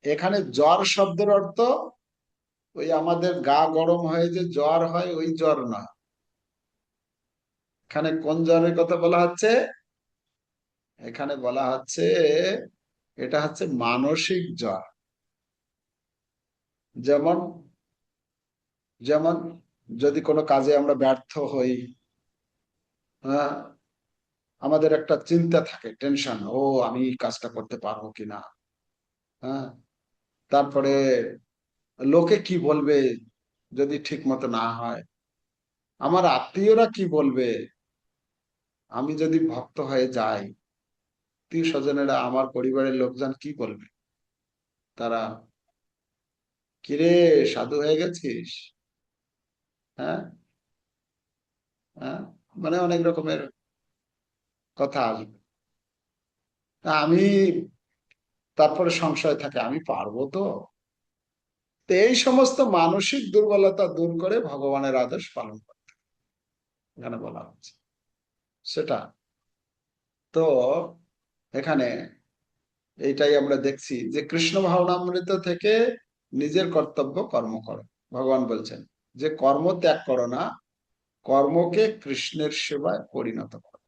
এখানে জ্বর শব্দের অর্থ ওই আমাদের গা গরম হয়ে যে জ্বর হয় ওই জ্বর না। এখানে কোন জ্বরের কথা বলা হচ্ছে? এখানে বলা হচ্ছে এটা হচ্ছে মানসিক জ্বর। যেমন যেমন যদি কোনো কাজে আমরা ব্যর্থ হই, হ্যাঁ, আমাদের একটা চিন্তা থাকে, টেনশন, ও আমি কাজটা করতে পারবো কিনা, হ্যাঁ, তারপরে লোকে কি বলবে যদি ঠিক মতো না হয়, আমার আত্মীয়রা কি বলবে আমি যদি ভক্ত হয়ে যাই, আত্মীয় স্বজনেরা, আমার পরিবারের লোকজন কি বলবে, তারা, কিরে সাধু হয়ে গেছিস, হ্যাঁ, হ্যাঁ, মানে অনেক রকমের কথা আসবে। আমি, তারপরে সংশয় থাকে, আমি পারবো তো। তো এই সমস্ত মানসিক দুর্বলতা দূর করে ভগবানের আদেশ পালন করতে এখানে বলা হচ্ছে সেটা। তো এখানে এইটাই আমরা দেখছি যে কৃষ্ণ ভাবনামৃত থেকে নিজের কর্তব্য কর্ম করো। ভগবান বলছেন যে কর্ম ত্যাগ করো না, কর্মকে কৃষ্ণের সেবায় পরিণত করো।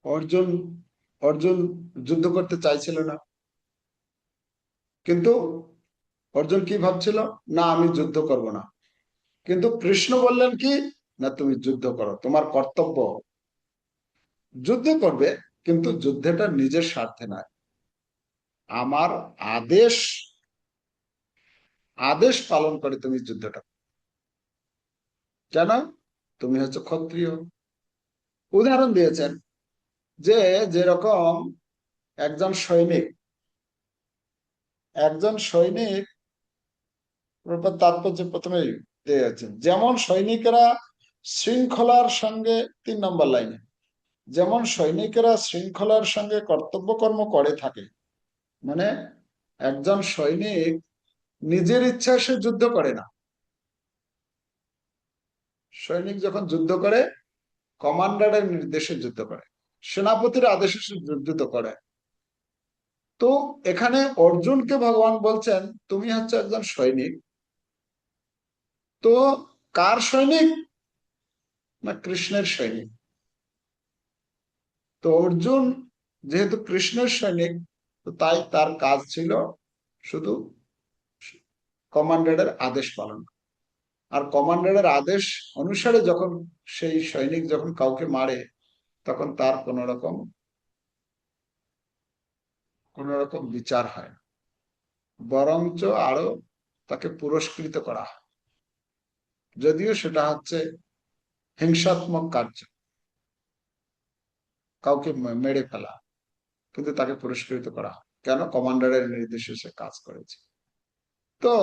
অর্জুন অর্জুন যুদ্ধ করতে চাইছিল না, কিন্তু অর্জুন কি ভাবছিল, না আমি যুদ্ধ করব না। কিন্তু কৃষ্ণ বললেন কি, না তুমি যুদ্ধ করো, তোমার কর্তব্য, যুদ্ধ করবে, কিন্তু যুদ্ধটা নিজের স্বার্থে নয়, আমার আদেশ, আদেশ পালন করে তুমি যুদ্ধটা, কেন? তুমি হচ্ছে ক্ষত্রিয়। উদাহরণ দিয়েছেন যে যেরকম একজন সৈনিক, একজন সৈনিক তাৎপর্য প্রথমে দিয়েছেন, যেমন সৈনিকেরা শৃঙ্খলার সঙ্গে, 3 নম্বর লাইনে, যেমন সৈনিকেরা শৃঙ্খলার সঙ্গে কর্তব্য কর্ম করে থাকে, মানে একজন সৈনিক নিজের ইচ্ছায় সে যুদ্ধ করে না। সৈনিক যখন যুদ্ধ করে কমান্ডারের নির্দেশে যুদ্ধ করে, সেনাপতির আদেশে সে যুদ্ধ করে। তো এখানে অর্জুনকে ভগবান বলছেন তুমি হচ্ছে একজন সৈনিক। তো কার সৈনিক? না, কৃষ্ণের সৈনিক। তো অর্জুন যেহেতু কৃষ্ণের সৈনিক, তো তাই তার কাজ ছিল শুধু কমান্ডারের আদেশ পালন। আর কমান্ডারের আদেশ অনুসারে যখন সেই সৈনিক যখন কাউকে মারে, তখন তার কোন রকম বিচার হয় না, বরঞ্চ আরো তাকে পুরস্কৃত করা হয়, যদিও সেটা হচ্ছে হিংসাত্মক কার্য, কাউকে মেরে ফেলা, কিন্তু তাকে পুরস্কৃত করা হয়, কেন? কমান্ডারের নির্দেশে সে কাজ করেছে। তো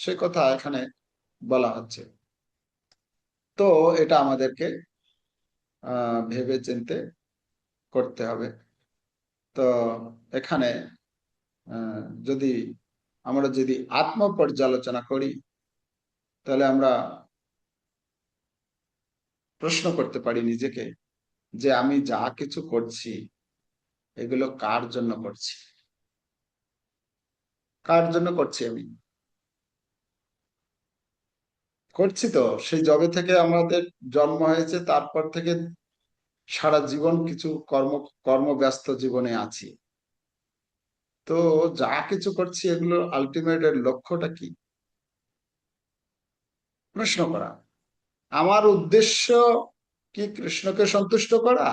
সে কথা এখানে বলা হচ্ছে। তো এটা আমাদেরকে ভেবে চিন্তে করতে হবে। তো এখানে যদি আমরা আত্ম পর্যালোচনা করি, তাহলে আমরা প্রশ্ন করতে পারি নিজেকে যে আমি যা কিছু করছি এগুলো কার জন্য করছি? কার জন্য করছি? আমি করছি তো সেই জবে থেকে আমাদের জন্ম হয়েছে, তারপর থেকে সারা জীবন কিছু কর্মব্যস্ত জীবনে আছি। তো যা কিছু করছি এগুলো আলটিমেট এর লক্ষ্যটা কি? প্রশ্ন করা। আমার উদ্দেশ্য কি কৃষ্ণকে সন্তুষ্ট করা?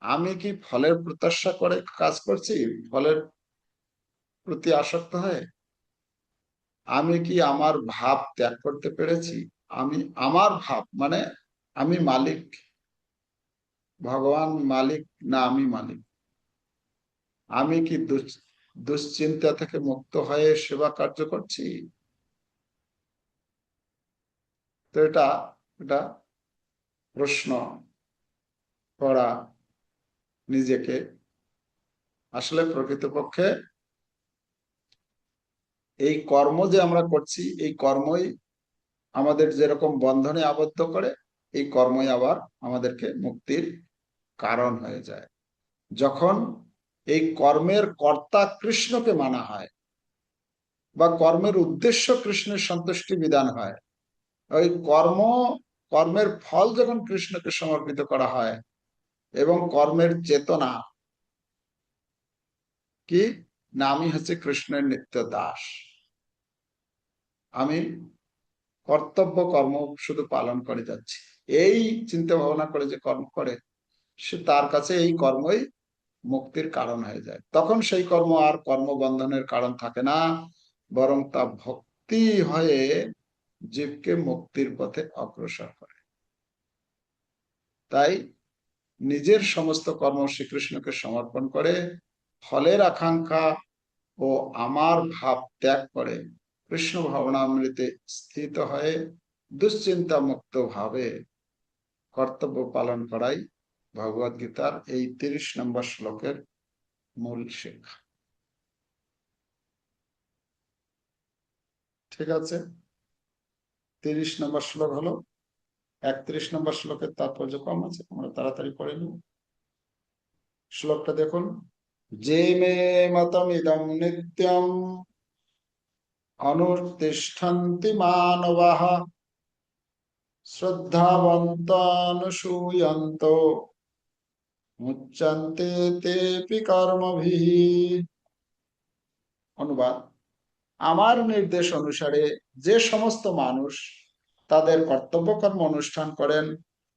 আমি কি ফলের প্রত্যাশা করে কাজ করছি, ফলের প্রতি আসক্ত হয়ে? আমি কি আমার ভাব ত্যাগ করতে পেরেছি? আমি আমার ভাব মানে আমি মালিক, ভগবান মালিক না আমি মালিক? আমি কি দুশ্চিন্তা থেকে মুক্ত হয়ে সেবা কার্য করছি? তো এটা এটা প্রশ্ন করা নিজেকে। আসলে প্রকৃতপক্ষে এই কর্ম যে আমরা করছি, এই কর্মই আমাদের যেরকম বন্ধনে আবদ্ধ করে, এই কর্মই আবার আমাদেরকে মুক্তির কারণ হয়ে যায়। যখন এই কর্মের কর্তা কৃষ্ণকে মানা হয় বা কর্মের উদ্দেশ্য কৃষ্ণের সন্তুষ্টি বিধান হয়, ওই কর্মের ফল যখন কৃষ্ণকে সমর্পিত করা হয়, এবং কর্মের চেতনা কি না, আমি হচ্ছে কৃষ্ণের নিত্য দাস, আমি কর্তব্য কর্ম শুধু পালন করে যাচ্ছি, এই চিন্তা ভাবনা করে যে কর্ম করে, সে তার কাছে এই কর্মই মুক্তির কারণ হয়ে যায়। তখন সেই কর্ম আর কর্মবন্ধনের কারণ থাকে না, বরং তা ভক্তি হয়ে জীবকে মুক্তির পথে অগ্রসর করে। তাই নিজের সমস্ত কর্ম শ্রীকৃষ্ণকে সমর্পণ করে ফলের আকাঙ্ক্ষা ও আমার ভাব ত্যাগ করে কৃষ্ণ ভাবনামৃতে স্থিত হয়ে দুশ্চিন্তা মুক্ত ভাবে কর্তব্য পালন করাই ভগবদ গীতার এই 30 নম্বর শ্লোকের মূল শিক্ষা। ঠিক আছে, 30 নম্বর শ্লোক হলো। 31 নম্বর শ্লোকের তাৎপর্য কম আছে, আমরা তাড়াতাড়ি পড়ে নিব। শ্লোকটা দেখুন, যে মে মতমিদং নিত্যম অনুতিষ্ঠন্তি মানবাঃ শ্রদ্ধাবন্তানুসূয়ন্ত মুচ্যন্তে তেপি কর্মভিঃ। অনুবাদ: আমার নির্দেশ অনুসারে যে সমস্ত মানুষ তাদের কর্তব্য কর্ম অনুষ্ঠান করেন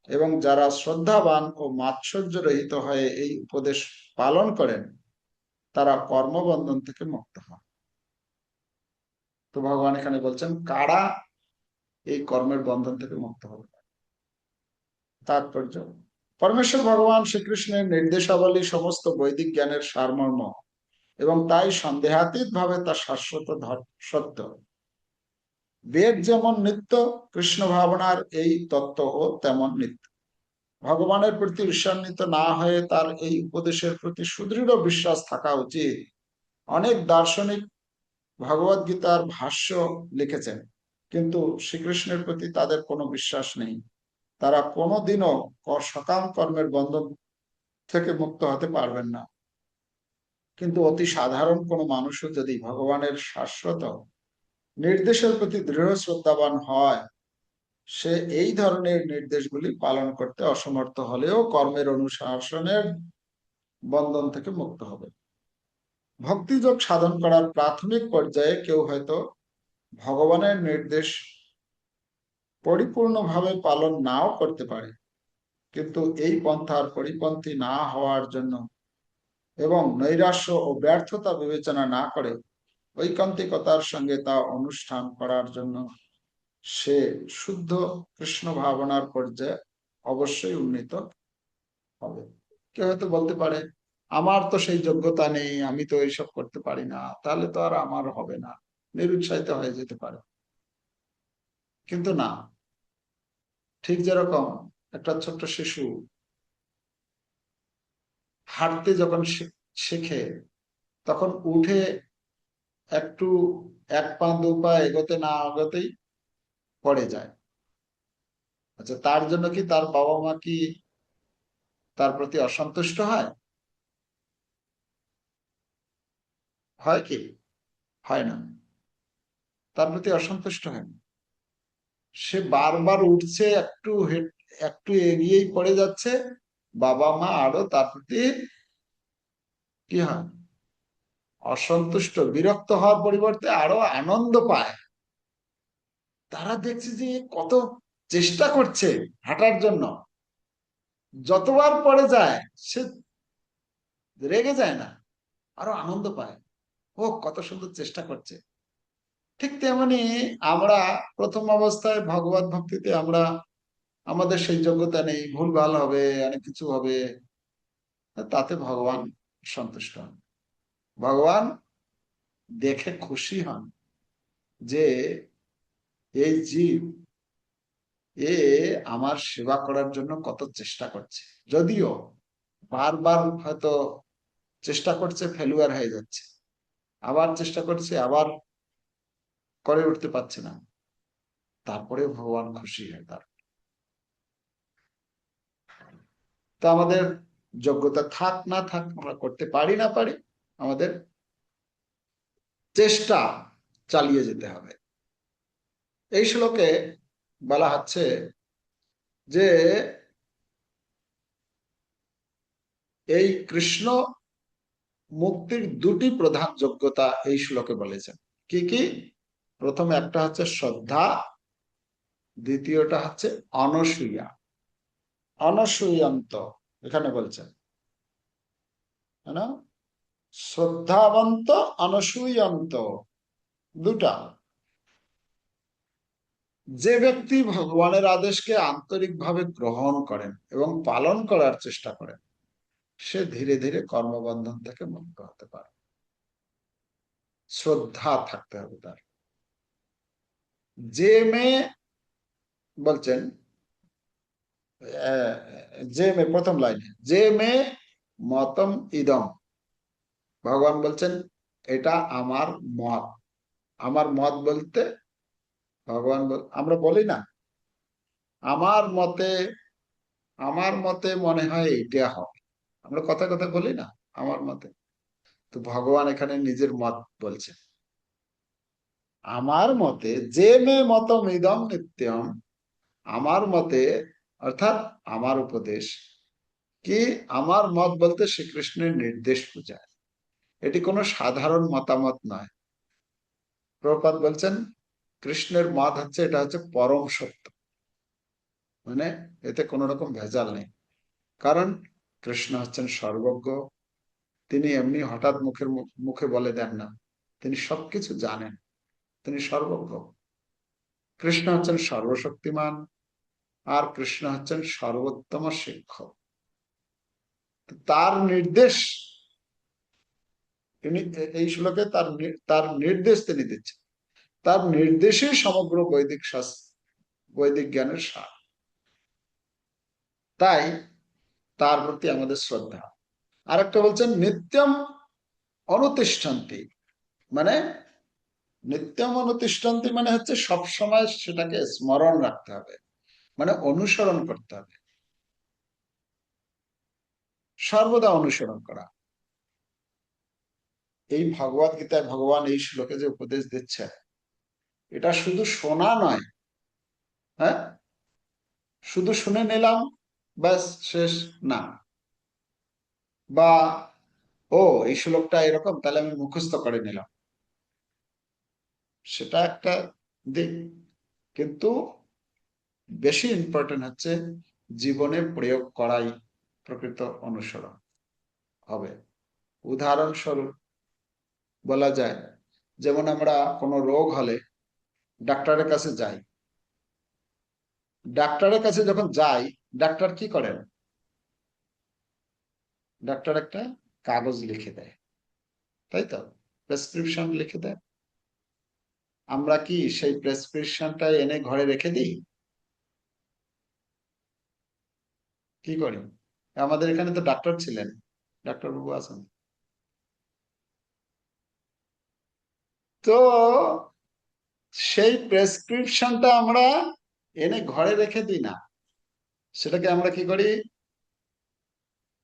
এবং যারা শ্রদ্ধাবান ও মাৎসর্য রহিত হয়ে এই উপদেশ পালন করেন, তারা কর্মবন্ধন থেকে মুক্ত হন। তো ভগবান এখানে বলছেন কারা এই কর্মের বন্ধন থেকে মুক্ত হবে। তাৎপর্য, পরমেশ্বর ভগবান শ্রীকৃষ্ণের নির্দেশাবলী সমস্ত বৈদিক জ্ঞানের সারমর্ম এবং তাই সন্দেহাতীত ভাবে তা শাশ্বত সত্য। বেদ যেমন নিত্য, কৃষ্ণ ভাবনার এই তত্ত্বও তেমন নিত্য। ভগবানের প্রতি ঈর্ষান্বিত না হয়ে তার এই উপদেশের প্রতি সুদৃঢ় বিশ্বাস থাকা উচিত। অনেক দার্শনিক ভগবদ গীতার ভাষ্য লিখেছেন, কিন্তু শ্রীকৃষ্ণের প্রতি তাদের কোনো বিশ্বাস নেই। তারা কোনোদিনও সকাম কর্মের বন্ধন থেকে মুক্ত হতে পারবেন না। কিন্তু অতি সাধারণ কোনো মানুষও যদি ভগবানের শাশ্বত নির্দেশের প্রতি দৃঢ় শ্রদ্ধাবান হয়, সে এই ধরনের নির্দেশগুলি পালন করতে অসমর্থ হলেও কর্মের অনুশাসনের বন্ধন থেকে মুক্ত হবে। ভক্তিযোগ সাধন করার প্রাথমিক পর্যায়ে কেউ হয়তো ভগবানের নির্দেশ পরিপূর্ণভাবে পালন নাও করতে পারে, কিন্তু এই পন্থার পরিপন্থী না হওয়ার জন্য এবং নৈরাশ্য ও ব্যর্থতা বিবেচনা না করে ঐকান্তিকতার সঙ্গে তা অনুষ্ঠান করার জন্য সে শুদ্ধ কৃষ্ণ ভাবনার পর্যায়ে অবশ্যই উন্নীত হবে। কেউ হয়তো বলতে পারে আমার তো সেই যোগ্যতা নেই, আমি তো এইসব করতে পারি না, তাহলে তো আর আমার হবে না, নিরুৎসাহিত হয়ে যেতে পারে। কিন্তু না, ঠিক যেরকম একটা ছোট্ট শিশু হাঁটতে যখন শেখে, তখন উঠে একটু এক পা দু পা এগোতে না এগোতেই পড়ে যায়। আচ্ছা, তার জন্য কি তার বাবা মা কি তার প্রতি অসন্তুষ্ট হয়? হয় কি? হয় না, তার প্রতি অসন্তুষ্ট হয় না। সে বারবার উঠছে, একটু এগিয়েই পড়ে যাচ্ছে, বাবা মা আরো তার প্রতি কি হয়? অসন্তুষ্ট, বিরক্ত হওয়ার পরিবর্তে আরো আনন্দ পায়। তারা দেখছে যে কত চেষ্টা করছে হাঁটার জন্য, যতবার পড়ে যায় সে রেগে যায় না, আরো আনন্দ পায়, ও কত সুন্দর চেষ্টা করছে। ঠিক তেমনি আমরা প্রথম অবস্থায় ভগবত ভক্তিতে আমরা আমাদের সেই যোগ্যতা নেই, ভুলভাল হবে, অনেক কিছু হবে, তাতে ভগবান সন্তুষ্ট হন। ভগবান দেখে খুশি হন যে এই জীব এ আমার সেবা করার জন্য কত চেষ্টা করছে, যদিও বারবার হয়তো চেষ্টা করছে, ফেলুয়ার হয়ে যাচ্ছে, আবার চেষ্টা করছে, আবার করে উঠতে পারছে না, তারপরে ভগবান খুশি হয় তার। তো আমাদের যোগ্যতা থাক না থাক, আমরা করতে পারি না পারি, আমাদের চেষ্টা চালিয়ে যেতে হবে। এই শ্লোকে বলা হচ্ছে যে এই কৃষ্ণ মুক্তির দুটি প্রধান যোগ্যতা এই শ্লোকে বলেছেন। কি কি? প্রথম একটা হচ্ছে শ্রদ্ধা, দ্বিতীয়টা হচ্ছে অনসূয়া, অনসূয়ন্ত এখানে বলছেন, না? শ্রদ্ধাবন্ত, অনসূয়ন্ত, দুটা। যে ব্যক্তি ভগবানের আদেশকে আন্তরিকভাবে গ্রহণ করেন এবং পালন করার চেষ্টা করেন, সে ধীরে ধীরে কর্মবন্ধন থেকে মুক্ত হতে পারে। শ্রদ্ধা থাকতে হবে তার। যে মেয়ে বলছেন, যে মেয়ে, প্রথম লাইনে, যে মেয়ে মতম ইদম, ভগবান বলছেন এটা আমার মত। আমার মত বলতে ভগবান আমরা বলি না আমার মতে, আমার মতে মনে হয় এইটা হবে, আমরা কথা কথা বলি না আমার মতে। তো ভগবান এখানে নিজের মত বলছেন, আমার মতে যে মে মতম ইদম নিত্যম, আমার মতে অর্থাৎ আমার উপদেশ কি, আমার মত বলতে শ্রীকৃষ্ণের নির্দেশ বোঝায়। এটি কোনো সাধারণ মতামত নয়। প্রভুপাদ বলছেন কৃষ্ণের মত হচ্ছে, এটা হচ্ছে পরম সত্য, মানে এতে কোনো রকম ভেজাল নেই। কারণ কৃষ্ণ হচ্ছেন সর্বজ্ঞ, তিনি এমনি হঠাৎ মুখে বলে দেন না, তিনি সবকিছু জানেন। তিনি সর্বজ্ঞ। কৃষ্ণ হচ্ছেন সর্বশক্তিমান, আর কৃষ্ণ হচ্ছেন সর্বোত্তম শিক্ষক। তার নির্দেশ তিনি এই শ্লোকে তার নির্দেশ তিনি দিচ্ছেন। তার নির্দেশেই সমগ্র বৈদিক শাস্ত্র, বৈদিক জ্ঞানের সার। তাই তার প্রতি আমাদের শ্রদ্ধা। আরেকটা বলছেন নিত্যম অনুতিষ্ঠন্তি, মানে নিত্যম অনুতিষ্ঠন্তি মানে হচ্ছে সবসময় সেটাকে স্মরণ রাখতে হবে, মানে অনুসরণ করতে হবে, সর্বদা অনুসরণ করা। এই ভগবত গীতায় ভগবান এই শ্লোকে যে উপদেশ দিচ্ছে, এটা শুধু শোনা নয়, হ্যাঁ, শুধু শুনে নিলাম ব্যাস শেষ না, বা ও এই শ্লোকটা এরকম তাহলে আমি মুখস্থ করে নিলাম, সেটা একটা দিক। কিন্তু বেশি ইম্পর্টেন্ট হচ্ছে জীবনে প্রয়োগ করাই প্রকৃত অনুসরণ হবে। উদাহরণস্বরূপ বলা যায়, যেমন আমরা কোনো রোগ হলে ডাক্তারের কাছে যাই। ডাক্তারের কাছে যখন যাই, ডাক্তার কি করেন? ডাক্তার একটা কাগজ লিখে দেয়, তাই তো, প্রেসক্রিপশন লিখে দেয়। আমরা কি সেই প্রেসক্রিপশনটা এনে ঘরে রেখে দিই? কি করি? আমাদের এখানে তো ডাক্তার ছিলেন, ডাক্তারবাবু আছেন, তো সেই প্রেসক্রিপশনটা আমরা এনে ঘরে রেখে দিই না, সেটাকে আমরা কি করি?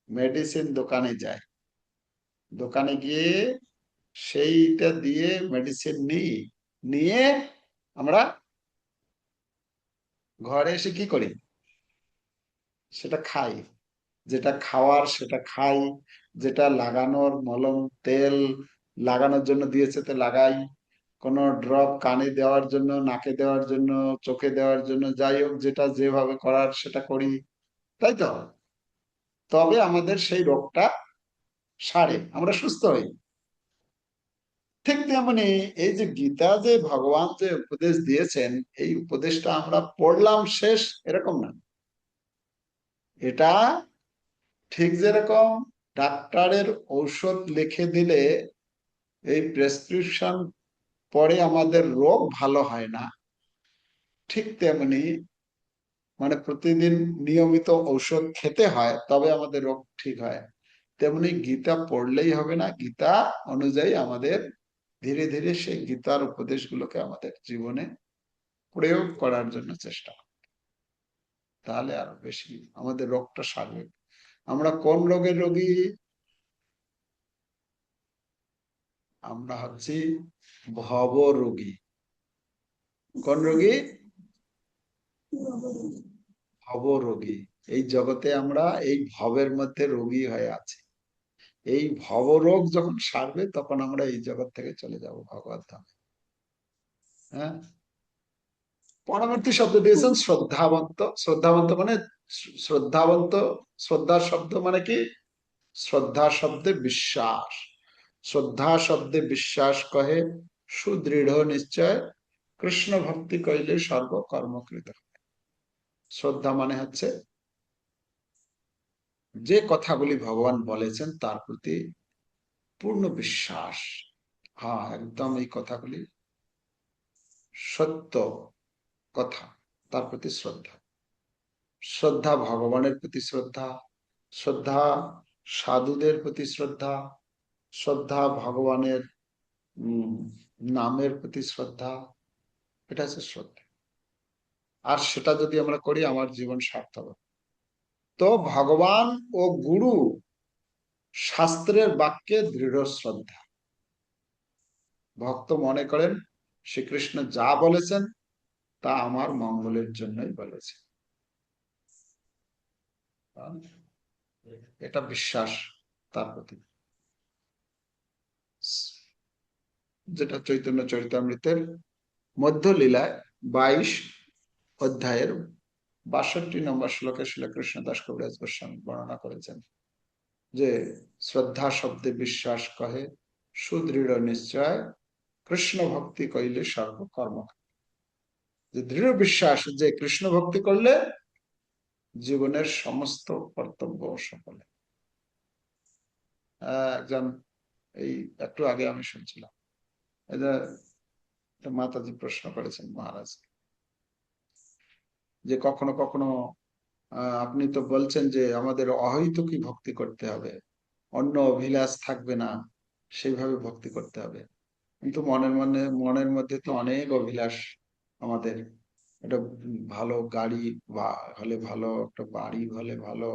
মেডিসিন দোকানে যাই, দোকানে গিয়ে সেইটা দিয়ে মেডিসিন নিই, নিয়ে আমরা ঘরে এসে কি করি? সেটা খাই। যেটা খাওয়ার সেটা খাই, যেটা লাগানোর মলম তেল লাগানোর জন্য দিয়েছে তো লাগাই, কোনো ড্রপ কানে দেওয়ার জন্য, নাকে দেওয়ার জন্য, চোখে দেওয়ার জন্য, যাই হোক যেটা যেভাবে করার সেটা করি, তাই তো। তবে আমাদের সেই রোগটা সারে, আমরা সুস্থ হই। ঠিক তেমনি এই যে গীতা যে ভগবান যে উপদেশ দিয়েছেন, এই উপদেশটা আমরা পড়লাম শেষ এরকম না। এটা ঠিক যেরকম ডাক্তারের ঔষধ লিখে দিলে এই প্রেসক্রিপশন পরে আমাদের রোগ ভালো হয় না, ঠিক তেমনি মানে প্রতিদিন নিয়মিত ঔষধ খেতে হয় তবে আমাদের রোগ ঠিক হয়। তেমনি গীতা পড়লেই হবে না, গীতা অনুযায়ী আমাদের ধীরে ধীরে সেই গীতার উপদেশগুলোকে আমাদের জীবনে প্রয়োগ করার জন্য চেষ্টা করব, তাহলে আরো বেশি আমাদের রোগটা সারবে। আমরা কোন রোগের রোগী? আমরা হচ্ছি ভব রোগী। কোন রোগী? ভব রোগী। এই জগতে আমরা এই ভবের মধ্যে রোগী হয়ে আছি। এই ভবরোগ যখন সারবে তখন আমরা এই জগৎ থেকে চলে যাব ভগবত ধামে। হ্যাঁ, পরবর্তী শব্দ দিয়েছেন শ্রদ্ধাবন্ত। শ্রদ্ধাবন্ত মানে শ্রদ্ধাবন্ত, শ্রদ্ধা শব্দ মানে কি? শ্রদ্ধা শব্দে বিশ্বাস। শ্রদ্ধা শব্দে বিশ্বাস কহে সুদৃঢ় নিশ্চয়, কৃষ্ণ ভক্তি কইলে সর্বকর্মকৃত। শ্রদ্ধা মানে হচ্ছে যে কথাগুলি ভগবান বলেছেন তার প্রতি পূর্ণ বিশ্বাস। হ্যাঁ, একদম এই কথাগুলি সত্য কথা, তার প্রতি শ্রদ্ধা। শ্রদ্ধা ভগবানের প্রতি শ্রদ্ধা, শ্রদ্ধা সাধুদের প্রতি শ্রদ্ধা, শ্রদ্ধা ভগবানের নামের প্রতি শ্রদ্ধা, এটা হচ্ছে শ্রদ্ধা। আর সেটা যদি আমরা করি আমার জীবন সার্থক। তো ভগবান ও গুরু শাস্ত্রের বাক্যে দৃঢ় শ্রদ্ধা। ভক্ত মনে করেন শ্রীকৃষ্ণ যা বলেছেন তা আমার মঙ্গলের জন্যই বলেছেন, এটা বিশ্বাস তার প্রতি। যেটা চৈতন্য চরিতামৃতের মধ্য লীলায় 22 অধ্যায়ের 62 নম্বর শ্লোকে শ্রীকৃষ্ণ দাস কবিরাজ গোস্বামী বর্ণনা করেছেন যে শ্রদ্ধা শব্দে বিশ্বাস কহে সুদৃঢ় নিশ্চয়, কৃষ্ণ ভক্তি কইলে সর্বকর্ম, যে দৃঢ় বিশ্বাস যে কৃষ্ণ ভক্তি করলে জীবনের সমস্ত কর্তব্য সফল। একজন এই একটু আগে আমি শুনছিলাম, এটা মাতাজি প্রশ্ন করেছেন মহারাজ, যে কখনো কখনো আপনি তো বলছেন যে আমাদের অহৈতুকী ভক্তি করতে হবে, অন্য অভিলাষ থাকবে না, সেইভাবে ভক্তি করতে হবে। কিন্তু মনের মধ্যে তো অনেক অভিলাষ আমাদের। এটা ভালো গাড়ি বা হলে ভালো, একটা বাড়ি হলে ভালো,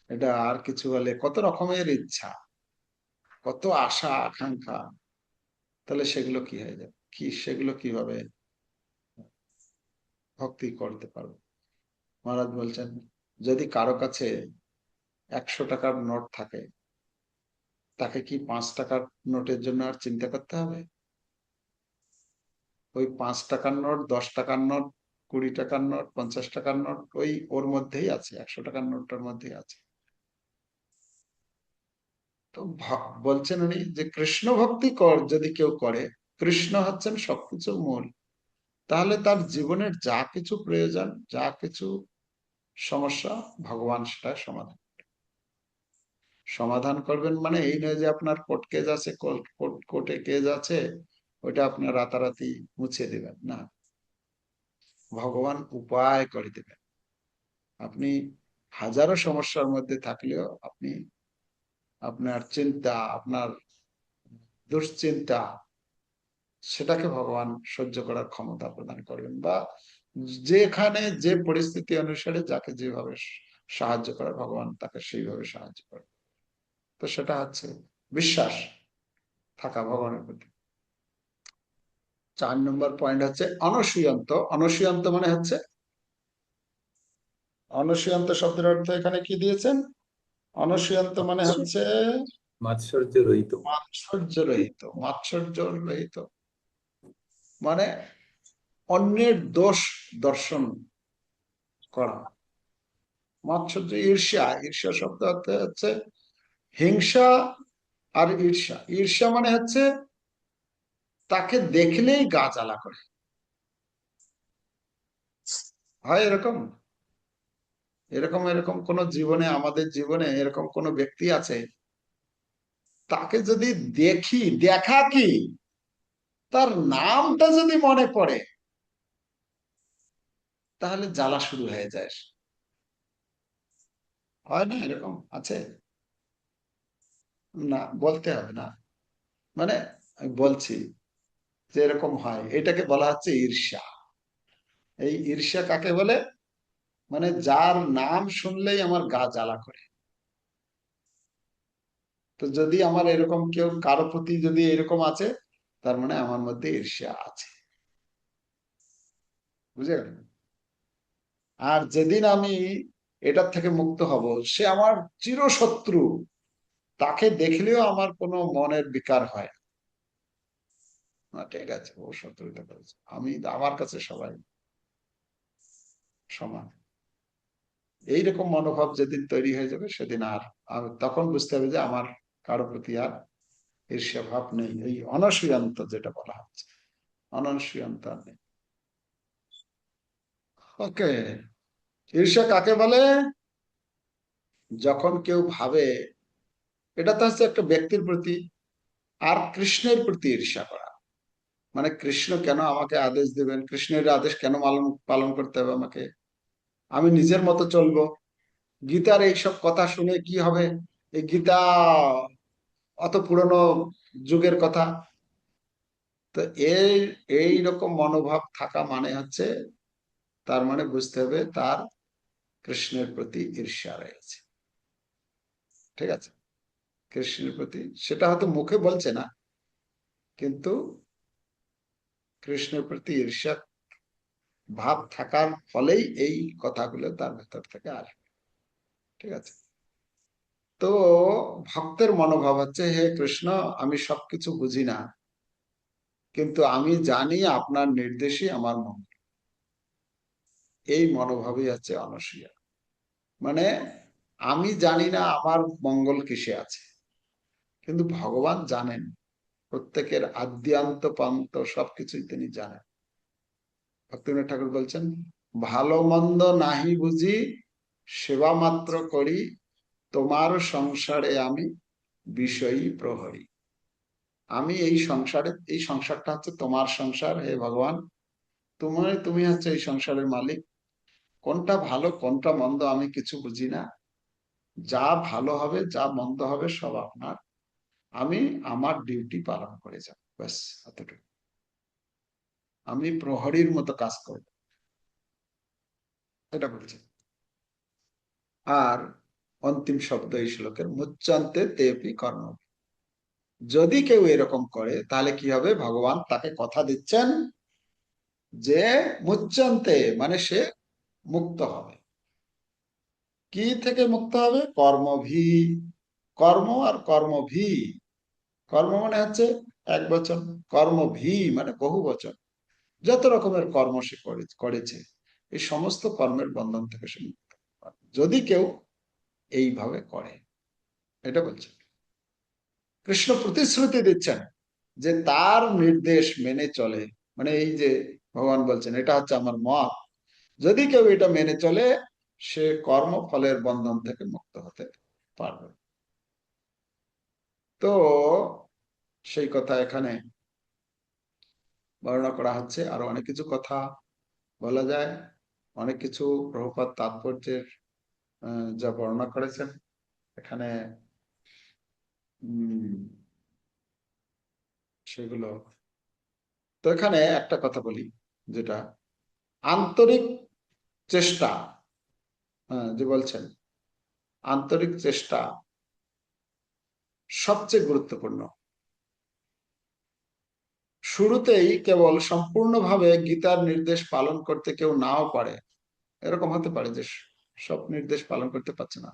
এটা আর কিছু হলে, কত রকমের ইচ্ছা, কত আশা আকাঙ্ক্ষা। তাহলে সেগুলো কি হয়ে যাবে, কি সেগুলো কিভাবে ভক্তি করতে পারবো? মহারাজ বলছেন, যদি কারো কাছে 100 টাকার নোট থাকে, তাকে কি 5 টাকার নোটের জন্য আর চিন্তা করতে হবে? ওই 5 টাকার নোট, 10 টাকার নোট, 20 টাকার নোট, 50 টাকার নোট, ওই ওর মধ্যেই আছে, 100 টাকার নোটটার মধ্যেই আছে। তো বলছেন উনি যে কৃষ্ণ ভক্তি যদি কেউ করে, কৃষ্ণ হচ্ছেন সবকিছুর মূল, তাহলে তার জীবনের যা কিছু প্রয়োজন, যা কিছু সমস্যা, ভগবান সেটা সমাধান করবেন। মানে এই নয় যে আপনার কোর্ট কেস আছে, কোর্টে কেস আছে, ওইটা আপনার রাতারাতি মুছে দেবেন না, ভগবান উপায় করে দেবেন। আপনি হাজারো সমস্যার মধ্যে থাকলেও আপনি আপনার চিন্তা, আপনার দুশ্চিন্তা, সেটাকে ভগবান সহ্য করার ক্ষমতা প্রদান করবেন, বা যেখানে যে পরিস্থিতি অনুসারে যাকে যেভাবে সাহায্য করার, ভগবান তাকে সেইভাবে সাহায্য করবে। তো সেটা হচ্ছে বিশ্বাস থাকা ভগবানের প্রতি। 4 নম্বর পয়েন্ট হচ্ছে অনসূয়ন্ত। অনসূয়ন্ত মানে হচ্ছে, অনসূয়ন্ত শব্দের অর্থ এখানে কি দিয়েছেন? অনসূয়ন্ত মানে হচ্ছে মাৎসর্য রহিত। মাৎসর্য রহিত। মাৎসর্য রহিত মানে অন্যের দোষ দর্শন করা। মাৎসর্য, ঈর্ষা, ঈর্ষা শব্দ অর্থ হচ্ছে হিংসা আর ঈর্ষা। ঈর্ষা মানে হচ্ছে তাকে দেখলেই গা জ্বালা করে, হয় এরকম? এরকম এরকম কোন জীবনে, আমাদের জীবনে এরকম কোন ব্যক্তি আছে, তাকে যদি দেখি, দেখা কি, তার নামটা যদি মনে পড়ে, তাহলে জ্বালা শুরু হয়ে যায়? হয় না? এরকম আছে না? বলতে হবে না, মানে আমি বলছি যে এরকম হয়, এটাকে বলা হচ্ছে ঈর্ষা। এই ঈর্ষা কাকে বলে? মানে যার নাম শুনলেই আমার গা জ্বালা করে। তো যদি আমার এরকম কেউ, কারো প্রতি যদি এরকম আছে, তার মানে আমার মধ্যে ঈর্ষা আছে, বুঝে গেল? আর যেদিন আমি এটার থেকে মুক্ত হব, সে আমার চিরশত্রু, তাকে দেখলেও আমার কোনো মনের বিকার হয় না, ঠিক আছে, ও শত্রুতা করেছে, আমি, আমার কাছে সবাই সমান। এইরকম মনোভাব যেদিন তৈরি হয়ে যাবে, সেদিন আর তখন বুঝতে হবে যে আমার কারো প্রতি আর ঈর্ষা ভাব নেই। এই অনসূয়ন্ত যেটা বলা হচ্ছে, অনসূয়ন্ত নেই। ওকে, ঈর্ষা কাকে বলে? যখন কেউ ভাবে, এটা তো হচ্ছে একটা ব্যক্তির প্রতি, আর কৃষ্ণের প্রতি ঈর্ষা করা, মানে কৃষ্ণ কেন আমাকে আদেশ দেবেন, কৃষ্ণের আদেশ কেন পালন পালন করতে হবে আমাকে, আমি নিজের মতো চলবো। গীতার এইসব কথা শুনে কি হবে? এই গীতা অত পুরনো যুগের কথা। তো এই এইরকম মনোভাব থাকা মানে হচ্ছে, তার মানে বুঝতে হবে তার কৃষ্ণের প্রতি ঈর্ষা রয়েছে, ঠিক আছে? কৃষ্ণের প্রতি, সেটা হয়তো মুখে বলছে না, কিন্তু কৃষ্ণের প্রতি ঈর্ষা ভাব থাকার ফলেই এই কথাগুলো তার ভেতর থেকে আসবে, ঠিক আছে? তো ভক্তের মনোভাব হচ্ছে, হে কৃষ্ণ, আমি সবকিছু বুঝি না, কিন্তু আমি জানি আপনার নির্দেশই আমার মঙ্গল। এই মনোভাবই হচ্ছে অনসূয়া। মানে আমি জানি না আমার মঙ্গল কিসে আছে, কিন্তু ভগবান জানেন প্রত্যেকের আদ্যান্ত পান্ত সবকিছুই তিনি জানেন। ভক্তিবিনোদ ঠাকুর বলছেন, ভালো মন্দ নাহি বুঝি, সেবা মাত্র করি, তোমার সংসারে আমি বিষয়ী প্রহরী। আমি এই সংসারটা হচ্ছে তোমার সংসার, হে ভগবান। তুমি হচ্ছে এই সংসারের মালিক। কোনটা ভালো কোনটা মন্দ আমি কিছু বুঝি না। যা ভালো হবে যা মন্দ হবে সব আপনার। আমি আমার ডিউটি পালন করে যাব, ব্যাস এতটুকু। আমি প্রহরীর মতো কাজ করব, এটা বলছে। আর অন্তিম শব্দ এই শ্লোকের, মুচ্যন্তে তেপি কর্ম। যদি কেউ এরকম করে তাহলে কি হবে? ভগবান তাকে কথা দিচ্ছেন যে মুচ্যন্তে মানে সে মুক্ত হবে। কি থেকে মুক্ত হবে? কর্মভি। কর্ম আর কর্মভি। কর্ম মানে হচ্ছে এক বচন, কর্মভি মানে বহু বচন। যত রকমের কর্ম সে করেছে, এই সমস্ত কর্মের বন্ধন থেকে সে মুক্ত হবে, যদি কেউ এইভাবে করে। এটা বলছে কৃষ্ণ, প্রতিশ্রুতি দিচ্ছেন যে তার নির্দেশ মেনে চলে। মানে এই যে ভগবান বলছেন এটা হচ্ছে আমার মত, যদি কেউ এটা মেনে চলে সে কর্মফলের বন্ধন থেকে মুক্ত হতে পারবে। তো সেই কথা এখানে বর্ণনা করা হচ্ছে। আরো অনেক কিছু কথা বলা যায়, অনেক কিছু প্রভুপাদ তাৎপর্যের যা বর্ণনা করেছেন এখানে সেগুলো। তো এখানে একটা কথা বলি, যেটা আন্তরিক চেষ্টা, যে বলছেন আন্তরিক চেষ্টা সবচেয়ে গুরুত্বপূর্ণ। শুরুতেই কেবল সম্পূর্ণভাবে গীতার নির্দেশ পালন করতে কেউ নাও পারে, এরকম হতে পারে যে সব নির্দেশ পালন করতে পারছে না,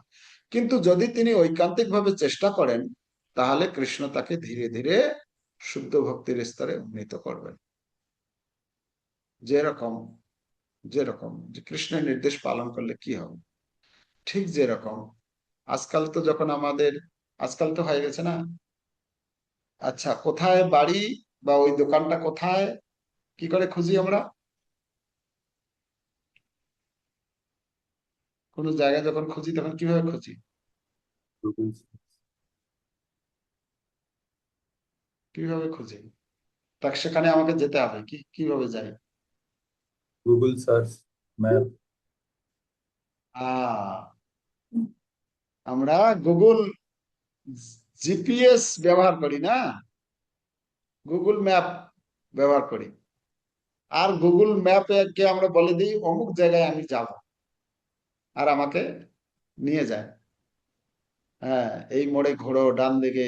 কিন্তু যদি তিনি ঐকান্তিকভাবে চেষ্টা করেন তাহলে কৃষ্ণ তাকে ধীরে ধীরে শুদ্ধ ভক্তির স্তরে উন্নীত করবেন। যেরকম যেরকম যে কৃষ্ণের নির্দেশ পালন করলে কি হবে, ঠিক যেরকম আজকাল তো যখন আজকাল তো হয়ে গেছে না, আচ্ছা কোথায় বাড়ি বা ওই দোকানটা কোথায়, কি করে খুঁজি আমরা? কোনো জায়গায় যখন খুঁজি তখন কিভাবে খুঁজি? গুগল কিভাবে খুঁজি? তাকে সেখানে আমাকে যেতে হবে, কিভাবে যাই? Google search map. আহ আমরা গুগল জিপিএস ব্যবহার করি না, গুগল ম্যাপ ব্যবহার করি। আর গুগল ম্যাপে কে আমরা বলে দিই অমুক জায়গায় আমি যাব, আর আমাকে নিয়ে যায়। হ্যাঁ, এই মোড়ে ঘোরো ডান দিকে,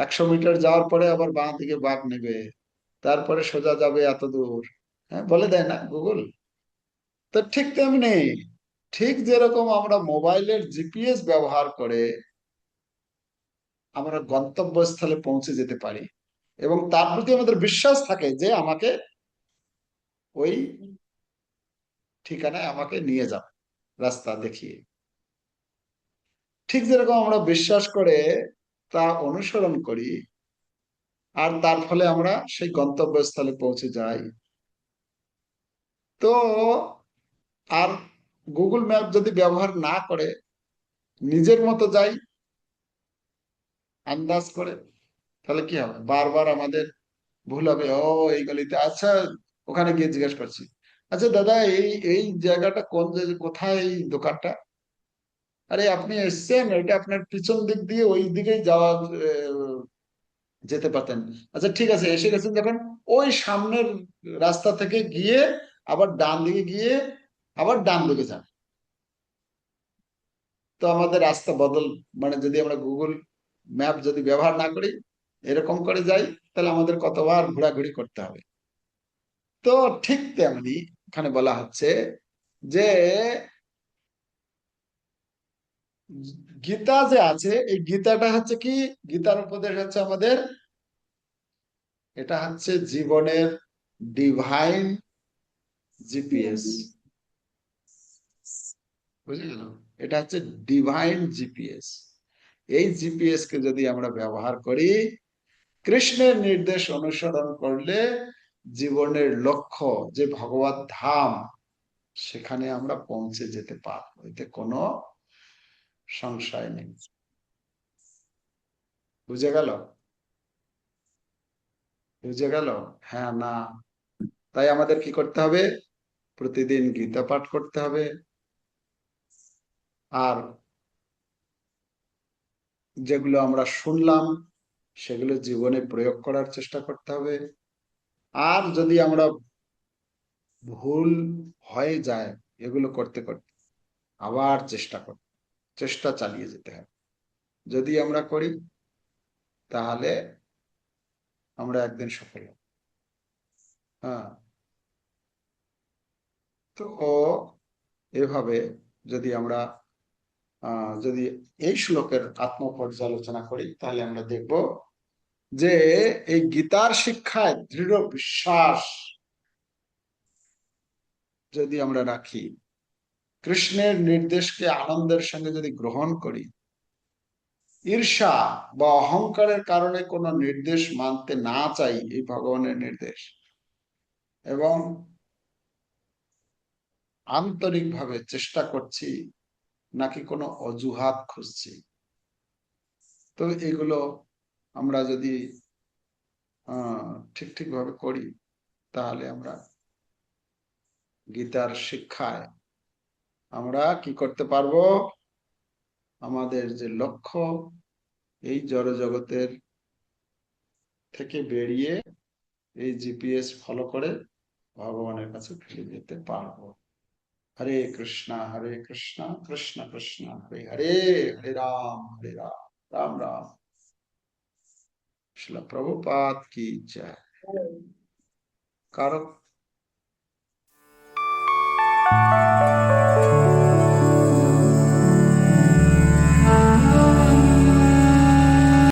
100 মিটার যাওয়ার পরে আবার বাঁ দিকে বাঁক নেবে, তারপরে সোজা যাবে এত দূর। হ্যাঁ, বলে দেয় না গুগল? তো ঠিক তেমনি, ঠিক যেরকম আমরা মোবাইলের জিপিএস ব্যবহার করে আমরা গন্তব্যস্থলে পৌঁছে যেতে পারি এবং তার প্রতি আমাদের বিশ্বাস থাকে যে আমাকে ওই ঠিকানায় আমাকে নিয়ে যাবে, রাস্তা দেখিয়ে। ঠিক যেরকম আমরা বিশ্বাস করে তা অনুসরণ করি আর তার ফলে আমরা সেই গন্তব্যস্থলে পৌঁছে যাই। তো আর গুগল ম্যাপ যদি ব্যবহার না করে নিজের মতো যাই আন্দাজ করে, তাহলে কি হবে? বারবার আমাদের ভুল হবে। ও এই গলিতে, আচ্ছা ওখানে গিয়ে জিজ্ঞেস করছি, আচ্ছা দাদা এই এই জায়গাটা কোন জায়গা, কোথায় এই দোকানটা? আরে আপনি এসছেন, এটা আপনার পিছন দিক দিয়ে ওই দিকেই যেতে পারতেন। আচ্ছা ঠিক আছে, এসে গেছেন যখন ওই সামনের রাস্তা থেকে গিয়ে আবার ডান দিকে গিয়ে আবার ডান দিকে যান। তো আমাদের রাস্তা বদল, মানে যদি আমরা গুগল ম্যাপ যদি ব্যবহার না করি, এরকম করে যাই, তাহলে আমাদের কতবার ঘোরাঘুরি করতে হবে। তো ঠিক তেমনি এখানে বলা হচ্ছে যে গীতা যে আছে, এই গীতাটা হচ্ছে কি? গীতার উপদেশ হচ্ছে আমাদের, এটা হচ্ছে জীবনের ডিভাইন জিপিএস। বুঝে গেল? এটা হচ্ছে ডিভাইন জিপিএস। এই জিপিএস কে যদি আমরা ব্যবহার করি কৃষ্ণের নির্দেশ অনুসরণ করলে জীবনের লক্ষ্য যে ভগবত ধাম, সেখানে আমরা পৌঁছে যেতে পারবো, এতে কোনো সংশয় নেই। বুঝে গেল? বুঝে গেল? হ্যাঁ না? তাই আমাদের কি করতে হবে? প্রতিদিন গীতা পাঠ করতে হবে, আর যেগুলো আমরা শুনলাম সেগুলো জীবনে প্রয়োগ করার চেষ্টা করতে হবে। আর যদি আমরা ভুল হয়ে যায় এগুলো করতে করতে, আবার চেষ্টা চালিয়ে যেতে হবে। যদি আমরা করি তাহলে আমরা একদিন সফল হব। হ্যাঁ, তো এভাবে যদি আমরা যদি এই শ্লোকের আত্মপর্যালোচনা করি তাহলে আমরা দেখব যে এই গীতার শিক্ষায় দৃঢ় বিশ্বাস যদি আমরা রাখি, কৃষ্ণের নির্দেশকে আনন্দের সঙ্গে যদি গ্রহণ করি, ঈর্ষা বা অহংকারের কারণে কোনো নির্দেশ মানতে না চাই, এই ভগবানের নির্দেশ, এবং আন্তরিকভাবে চেষ্টা করছি নাকি কোনো অজুহাত খুঁজছি, তো এগুলো আমরা যদি ঠিক ভাবে করি তাহলে আমরা গীতার শিক্ষায় আমরা কি করতে পারবো? আমাদের যে লক্ষ্য, এই জড় জগতের থেকে বেরিয়ে এই জিপিএস ফলো করে ভগবানের কাছে ফিরে যেতে পারবো। হরে কৃষ্ণ কৃষ্ণ কৃষ্ণ হরে হরে, হরে রাম রাম রাম। শ্রীল প্রভুপাদ কি জয়। কারো